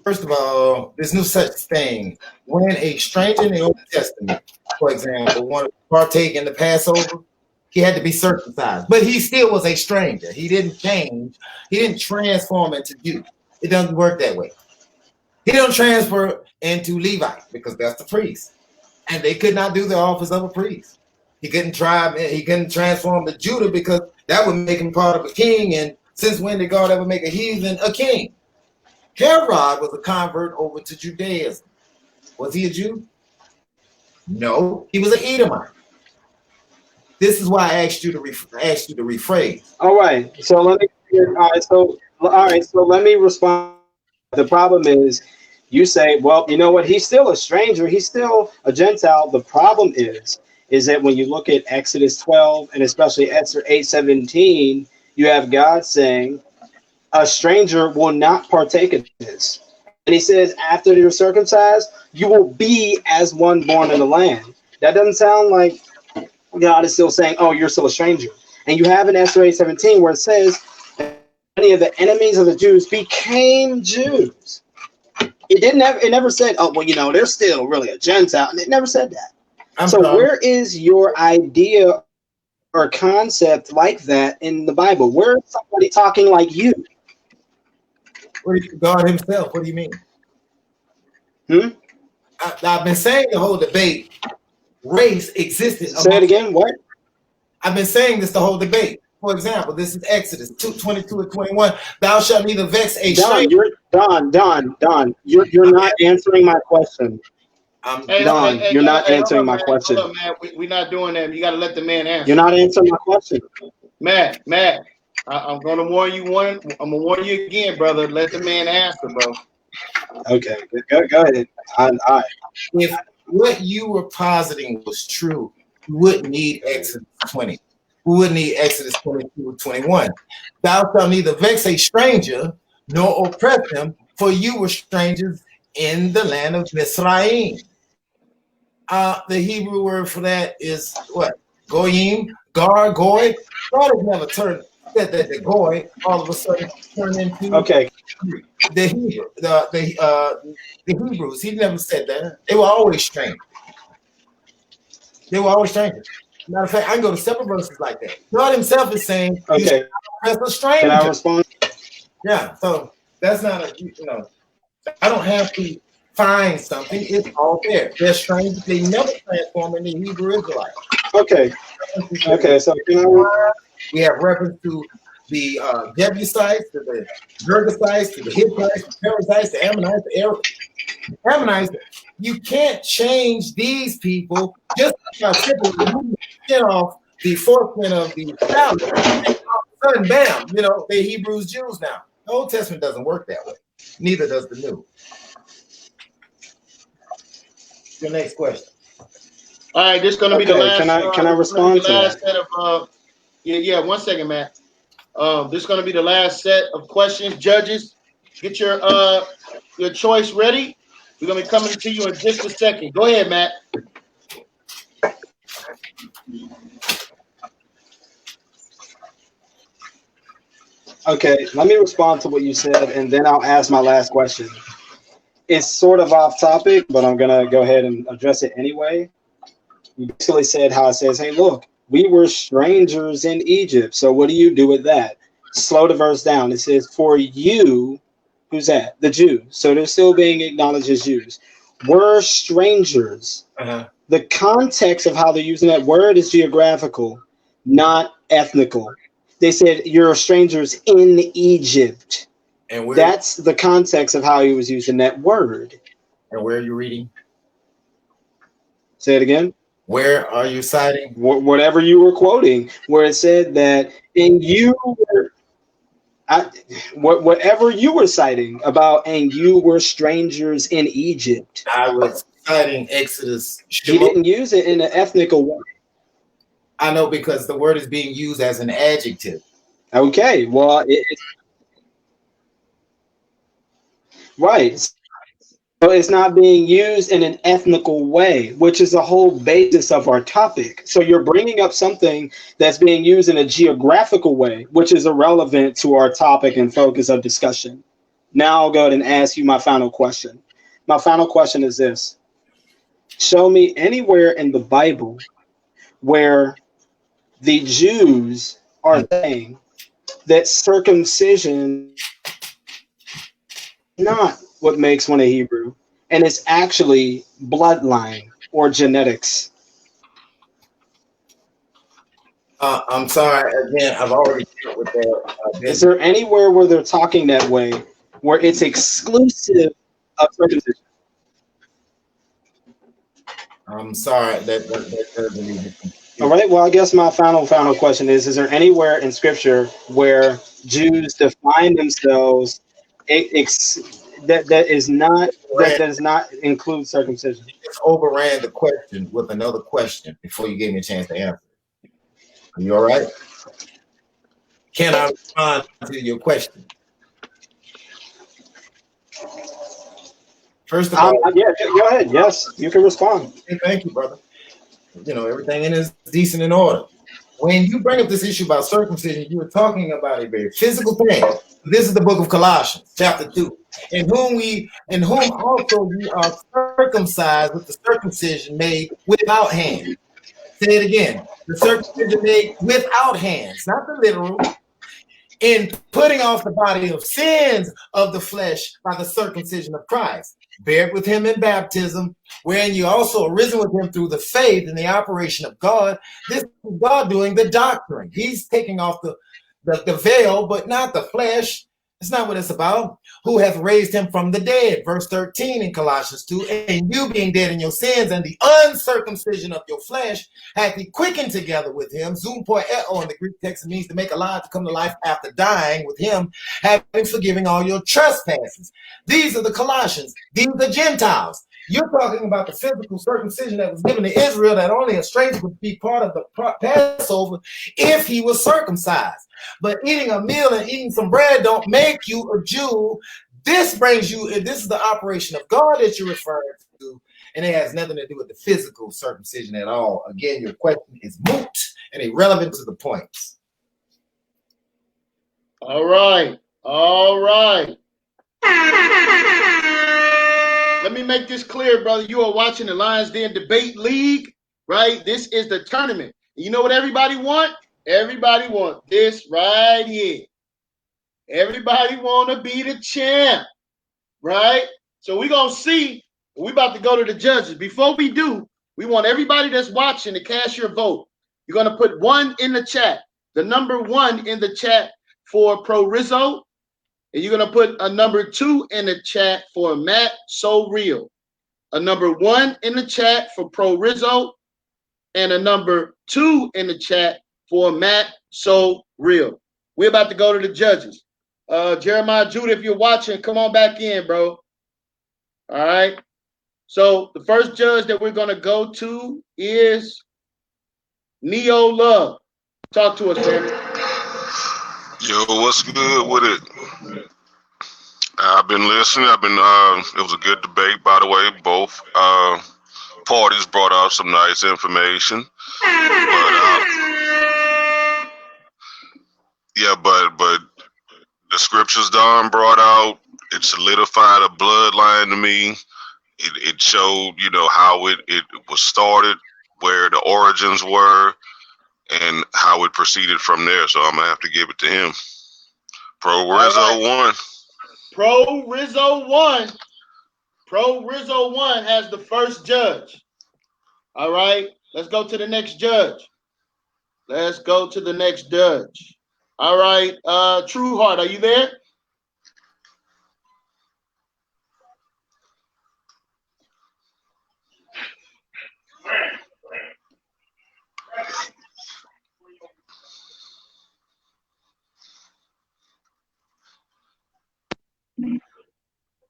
Speaker 7: First of all, there's no such thing. When a stranger in the Old Testament, for example, wanted to partake in the Passover, he had to be circumcised. But he still was a stranger. He didn't change. He didn't transform into Jew. It doesn't work that way. He don't transfer into Levite because that's the priest. And they could not do the office of a priest. He couldn't transform to Judah because that would make him part of a king. And since when did God ever make a heathen a king? Herod was a convert over to Judaism. Was he a Jew? No, he was an Edomite. This is why I asked you to rephrase.
Speaker 6: All right. So let me respond. The problem is, you say, well, you know what? He's still a stranger. He's still a Gentile. The problem is that when you look at Exodus 12 and especially Esther 8:17, you have God saying, a stranger will not partake of this. And he says, after you're circumcised, you will be as one born in the land. That doesn't sound like God is still saying, oh, you're still a stranger. And you have in Esther 8:17 where it says, many of the enemies of the Jews became Jews. It never said, oh, well, they're still really a Gentile. And it never said that. Where is your idea or concept like that in the Bible? Where is somebody talking like you?
Speaker 7: God himself. What do you mean? I've been saying the whole debate, race existed.
Speaker 6: Say it again, what?
Speaker 7: I've been saying this the whole debate. For exam22 this is Exodus 22 and 21. Thou shalt neither vex a stranger.
Speaker 6: Don, you're not answering my question. You're not answering my question.
Speaker 1: Hold up, man. We're not doing that. You got to let the man answer.
Speaker 6: You're not answering my question.
Speaker 1: Matt, I'm going to warn you I'm going to warn you again, brother. Let the man answer, bro.
Speaker 6: Okay, go ahead. All right.
Speaker 7: If what you were positing was true, you wouldn't need Exodus 20. We wouldn't need Exodus 22 or 21. Thou shalt neither vex a stranger nor oppress him, for you were strangers in the land of Mizraim. The Hebrew word for that is what? Goyim, goy. God has never said that the goy all of a sudden turned into the Hebrew, the Hebrews. He never said that. They were always strangers. Matter of fact, I can go to several verses like that. God himself is saying,
Speaker 6: okay,
Speaker 7: as a stranger.
Speaker 6: Can I respond?
Speaker 7: Yeah. So That's not a, you know, I don't have to find something. It's all there. They're strange. They never transform into Hebrew Israelites.
Speaker 6: Okay. Okay. So
Speaker 7: we have reference to the Jebusites, to the Girgasites, to the Hittites, the Perizzites, the Ammonites, the Ammonites. You can't change these people just by simply removing the skin off the foreskin of the salad. And all of a sudden, bam, you know, they're Hebrews, Jews now. The Old Testament doesn't work that way. Neither does the New. Your next question.
Speaker 1: All right, this is going to be the last.
Speaker 6: Can I respond to that?
Speaker 1: Set of, yeah. 1 second, Matt. This is going to be the last set of questions. Judges, get your choice ready. We're going to be coming to you in just a second. Go ahead, Matt.
Speaker 6: Okay, let me respond to what you said, and then I'll ask my last question. It's sort of off topic, but I'm going to go ahead and address it anyway. You basically said how it says, hey, look, we were strangers in Egypt. So what do you do with that? Slow the verse down. It says, for you, who's that? The Jews. So they're still being acknowledged as Jews. Were strangers. The context of how they're using that word is geographical, not ethnical. They said, you're strangers in Egypt.
Speaker 7: And
Speaker 6: that's the context of how he was using that word.
Speaker 7: And where are you reading?
Speaker 6: Say it again.
Speaker 7: Where are you citing?
Speaker 6: Whatever you were quoting, where it said that, and you were, whatever you were citing about, and you were strangers in Egypt.
Speaker 7: I was citing Exodus.
Speaker 6: He didn't use it in an ethnical way.
Speaker 7: I know, because the word is being used as an adjective.
Speaker 6: Okay, well, right. So it's not being used in an ethnical way, which is the whole basis of our topic. So you're bringing up something that's being used in a geographical way, which is irrelevant to our topic and focus of discussion. Now I'll go ahead and ask you my final question. My final question is this. Show me anywhere in the Bible where the Jews are saying that circumcision is not what makes one a Hebrew, and it's actually bloodline or genetics.
Speaker 7: I'm sorry, again, I've already dealt with that.
Speaker 6: Is there anywhere where they're talking that way, where it's exclusive of circumcision?
Speaker 7: I'm sorry, that doesn't even.
Speaker 6: All right, well, I guess my final question is there anywhere in Scripture where Jews define themselves that does not include circumcision?
Speaker 7: Just overran the question with another question before you gave me a chance to answer. Are you all right? Can I respond to your question? First of all,
Speaker 6: yeah, go ahead. Yes, you can respond.
Speaker 7: Thank you, brother. You know, everything in is decent in order. When you bring up this issue about circumcision, you were talking about a very physical thing. This is the book of Colossians, chapter 2. In whom also we are circumcised with the circumcision made without hands. Say it again. The circumcision made without hands, not the literal. In putting off the body of sins of the flesh by the circumcision of Christ, buried with him in baptism, wherein you also arisen with him through the faith in the operation of God. This is God doing the doctrine. He's taking off the veil, but not the flesh. It's not what it's about. Who hath raised him from the dead? Verse 13 in Colossians 2. And you being dead in your sins and the uncircumcision of your flesh hath he quickened together with him. Zoom poieo in the Greek text means to make alive, to come to life after dying with him, having forgiving all your trespasses. These are the Colossians. These are the Gentiles. You're talking about the physical circumcision that was given to Israel, that only a stranger would be part of the Passover if he was circumcised. But eating a meal and eating some bread don't make you a Jew. This is the operation of God that you're referring to, and it has nothing to do with the physical circumcision at all. Again, your question is moot and irrelevant to the points.
Speaker 1: All right. Let me make this clear, brother. You are watching the Lions Den Debate League, right? This is the tournament. You know what everybody want? Everybody want this right here. Everybody want to be the champ, right? So we're going to see. We're about to go to the judges. Before we do, we want everybody that's watching to cast your vote. You're going to put 1 in the chat, the number 1 in the chat for Pro Rizzo, and you're going to put a number 2 in the chat for Matt So Real, a number 1 in the chat for Pro Rizzo, and a number 2 in the chat for Matt So Real. We're about to go to the judges. Jeremiah Judah, if you're watching, come on back in, bro. All right. So the first judge that we're going to go to is Neo Love. Talk to us, man.
Speaker 4: Yo, what's good with it? I've been listening. It was a good debate, by the way. Both parties brought out some nice information. But the scriptures Don brought out, it solidified a bloodline to me. It showed, how it was started, where the origins were, and how it proceeded from there. So I'm gonna have to give it to him. Pro Rizzo won.
Speaker 1: Pro Rizzo won. Pro Rizzo won has the first judge. All right, let's go to the next judge. Let's go to the next judge. All right, True Heart, are you there?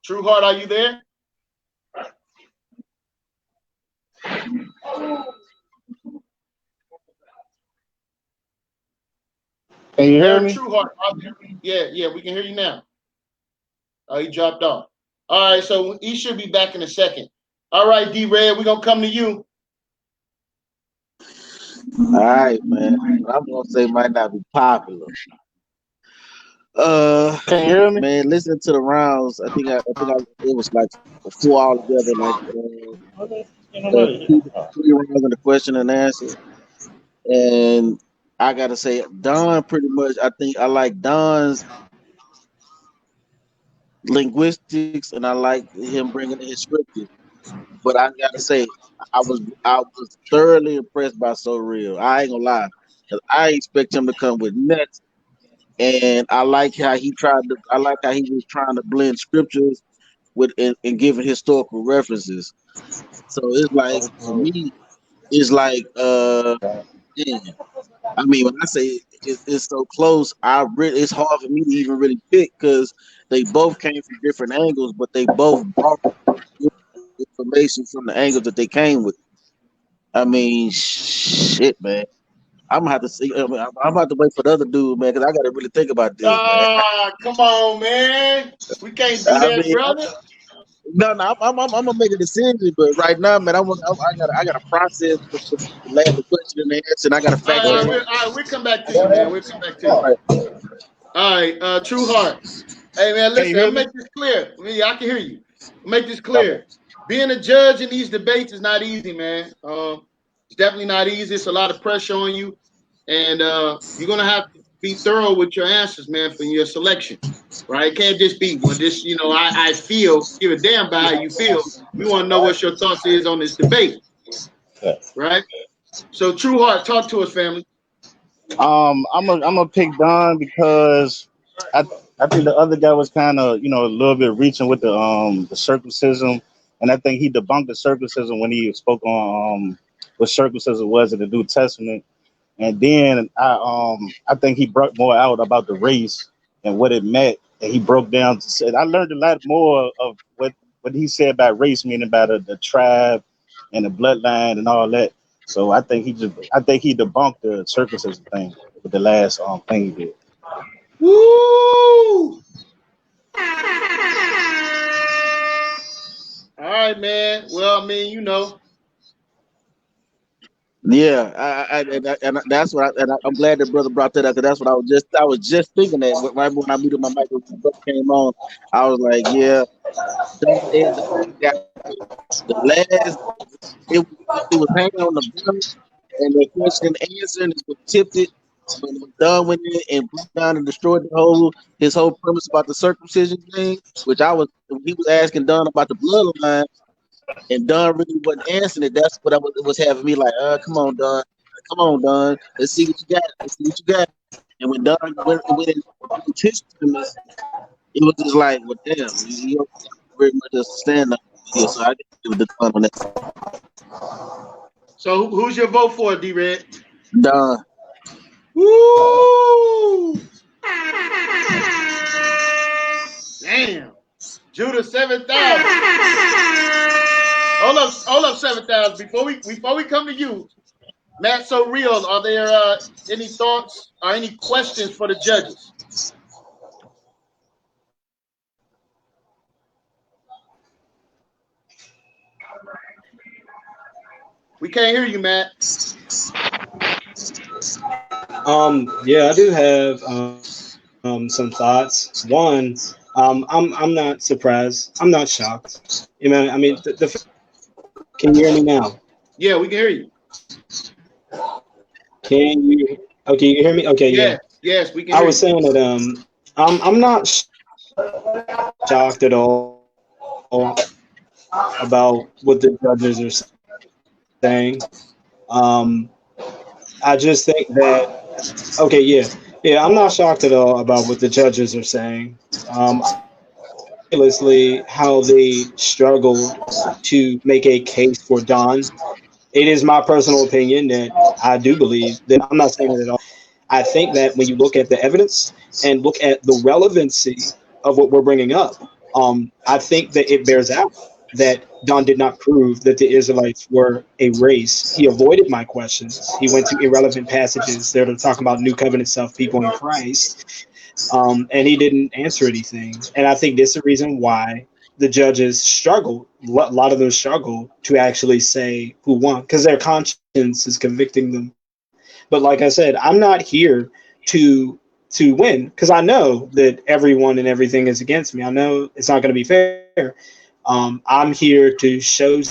Speaker 1: True Heart, are you there?
Speaker 2: Can you hear me?
Speaker 1: True Heart. Yeah, we can hear you now. Oh, he dropped off. All right, so he should be back in a second. All right, D-Red, we're going to come to you.
Speaker 5: All right, man. I'm gonna say might not be popular.
Speaker 2: Can you hear me?
Speaker 5: Man, listening to the rounds, I think it was like 4 altogether, like 3 rounds in the question and answer. And I gotta say, Don pretty much. I think I like Don's linguistics, and I like him bringing in his scriptures. But I gotta say, I was thoroughly impressed by So Real. I ain't gonna lie, 'cause I expect him to come with nuts. And I like how he was trying to blend scriptures with and giving historical references. So it's like, for me, it's like yeah. I mean, when I say it's so close, it's hard for me to even really pick because they both came from different angles, but they both brought information from the angles that they came with. I mean, shit, man. I'm gonna have to see. I'm gonna have to wait for the other dude, man, because I gotta really think about this, man.
Speaker 1: Come on, man. We can't do that, brother.
Speaker 5: No, I'm gonna make a decision, but right now, man, I gotta process the question and the answer, and I gotta factor.
Speaker 1: All right, we'll come back to you, man. We'll come back to you. All right, True Heart. Hey, man, listen, I'll make this clear. I can hear you. I'll make this clear. Being a judge in these debates is not easy, man. It's definitely not easy. It's a lot of pressure on you, and you're gonna have to be thorough with your answers, man, for your selection. Right? It can't just be, well, this, I feel, give a damn about how you feel. We want to know what your thoughts is on this debate. Right? So, True Heart, talk to us, family.
Speaker 2: I'm gonna pick Don because I think the other guy was kind of a little bit reaching with the circumcision, and I think he debunked the circumcision when he spoke on what circumcision was in the New Testament, and then I think he brought more out about the race and what it meant, and he broke down to say I learned a lot more of what he said about race, meaning about the tribe and the bloodline and all that. So I think he debunked the circumcision thing with the last thing he did.
Speaker 1: Woo! All right, man. Well, I mean,
Speaker 5: Yeah, and that's what I'm glad that brother brought that up, because that's what I was just thinking that right when I muted my mic when the brother came on. I was like, yeah, the last it was hanging on the bottom, and the question and answer and it tipped it. When Don went in and broke down and destroyed his whole premise about the circumcision thing, which he was asking Don about the bloodline, and Don really wasn't answering it. That's what was having me like, come on, Don, let's see what you got. And when Don went into his premise, it was just like, well, damn, you don't very much understand that here, so I didn't give it the Don on that.
Speaker 1: So who's your vote for, D-Red?
Speaker 5: Don.
Speaker 1: Woo! Damn. Judah 7,000. Hold up 7,000. Before we come to you, Matt So Real, are there any thoughts or any questions for the judges? We can't hear you, Matt.
Speaker 6: Yeah, I do have some thoughts. One, I'm not surprised. I'm not shocked. You know, I mean, can you hear me now?
Speaker 1: Yeah, we can hear you.
Speaker 6: Can you? Okay, you hear me? Okay, yeah.
Speaker 1: Yes, we can.
Speaker 6: I was saying that I'm not shocked at all about what the judges are saying. I just think that I'm not shocked at all about what the judges are saying. Honestly, how they struggle to make a case for Don. It is my personal opinion that I do believe that I'm not saying it at all. I think that when you look at the evidence and look at the relevancy of what we're bringing up, I think that it bears out that Don did not prove that the Israelites were a race. He avoided my questions. He went to irrelevant passages that are talking about new covenant stuff, people in Christ, and he didn't answer anything. And I think this is the reason why the judges struggle. A lot of them struggle to actually say who won because their conscience is convicting them. But like I said, I'm not here to win because I know that everyone and everything is against me. I know it's not going to be fair. I'm here to show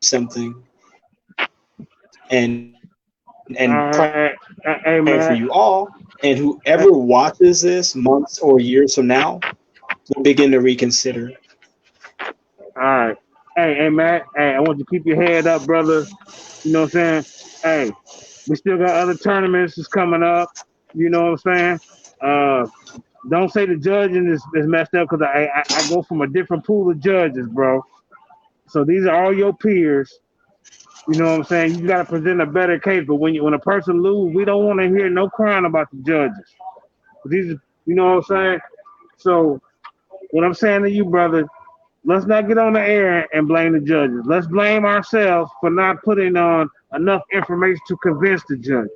Speaker 6: something and pray for you all. And whoever watches this months or years from now will begin to reconsider.
Speaker 2: All right. Hey, Matt. Hey, I want you to keep your head up, brother. You know what I'm saying? Hey, we still got other tournaments that's coming up. You know what I'm saying? Don't say the judging is messed up because I go from a different pool of judges, bro. So these are all your peers. You know what I'm saying? You got to present a better case. But when a person loses, we don't want to hear no crying about the judges. These, you know what I'm saying? So what I'm saying to you, brother, let's not get on the air and blame the judges. Let's blame ourselves for not putting on enough information to convince the judges.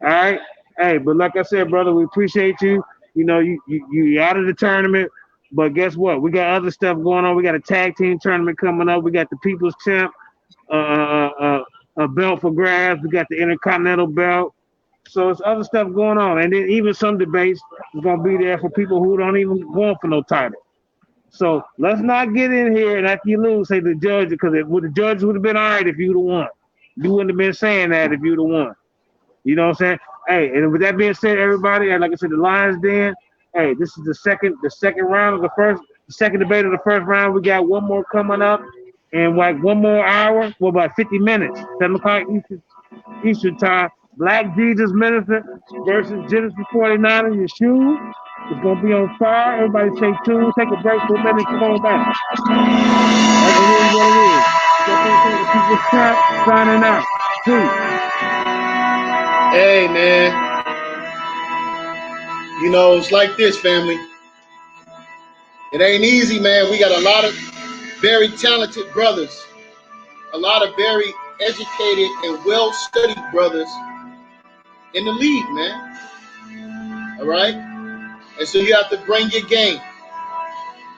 Speaker 2: All right? Hey, but like I said, brother, we appreciate you. You know, you out of the tournament, but guess what? We got other stuff going on. We got a tag team tournament coming up. We got the People's Champ, a belt for grabs. We got the Intercontinental belt. So it's other stuff going on, and then even some debates is gonna be there for people who don't even want for no title. So let's not get in here and after you lose, say the judge, because the judge would have been all right if you'd have won. You wouldn't have been saying that if you'd have won. You know what I'm saying? Hey, and with that being said, everybody, and like I said, the Lions Den. Hey, this is the second round of the second debate of the first round. We got one more coming up in like one more hour. Well, about 50 minutes. 7 o'clock Eastern time. Black Jesus Minister versus Genesis 49 in your shoes. It's gonna be on fire. Everybody stay tuned. Take a break for a minute. Come on back. It is what it is. The People's Champ signing out. Peace.
Speaker 1: Hey, man. You know, it's like this, family. It ain't easy, man. We got a lot of very talented brothers, a lot of very educated and well-studied brothers in the league, man. All right? And so you have to bring your game,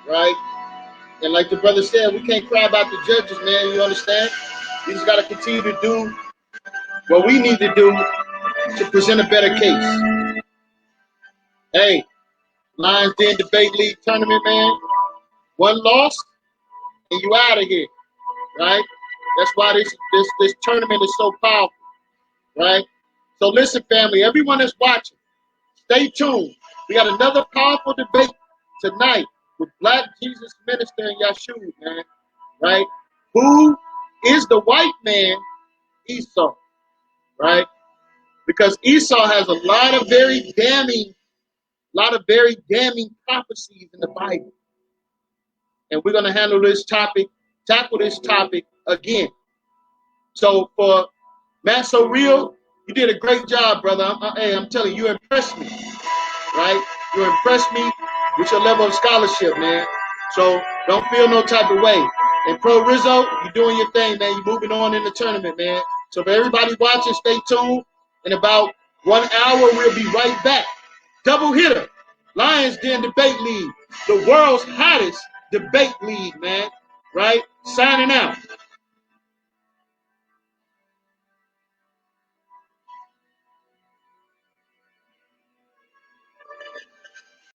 Speaker 1: right? And like the brother said, we can't cry about the judges, man. You understand? We just got to continue to do what we need to do to present a better case. Hey, Lions Den Debate League tournament, man. One loss, and you out of here, right? That's why this tournament is so powerful, right? So listen, family, everyone that's watching, stay tuned. We got another powerful debate tonight with Black Jesus Minister and Yahshua, man. Right? Who is the white man? Esau, right? Because Esau has a lot of very damning prophecies in the Bible. And we're going to tackle this topic again. So for Matt Real, you did a great job, brother. I'm telling you, you impressed me, right? You impressed me with your level of scholarship, man. So don't feel no type of way. And Pro Rizzo, you're doing your thing, man. You're moving on in the tournament, man. So for everybody watching, stay tuned. In about 1 hour, we'll be right back. Double hitter, Lions Den Debate League, the world's hottest debate league, man. Right? Signing out.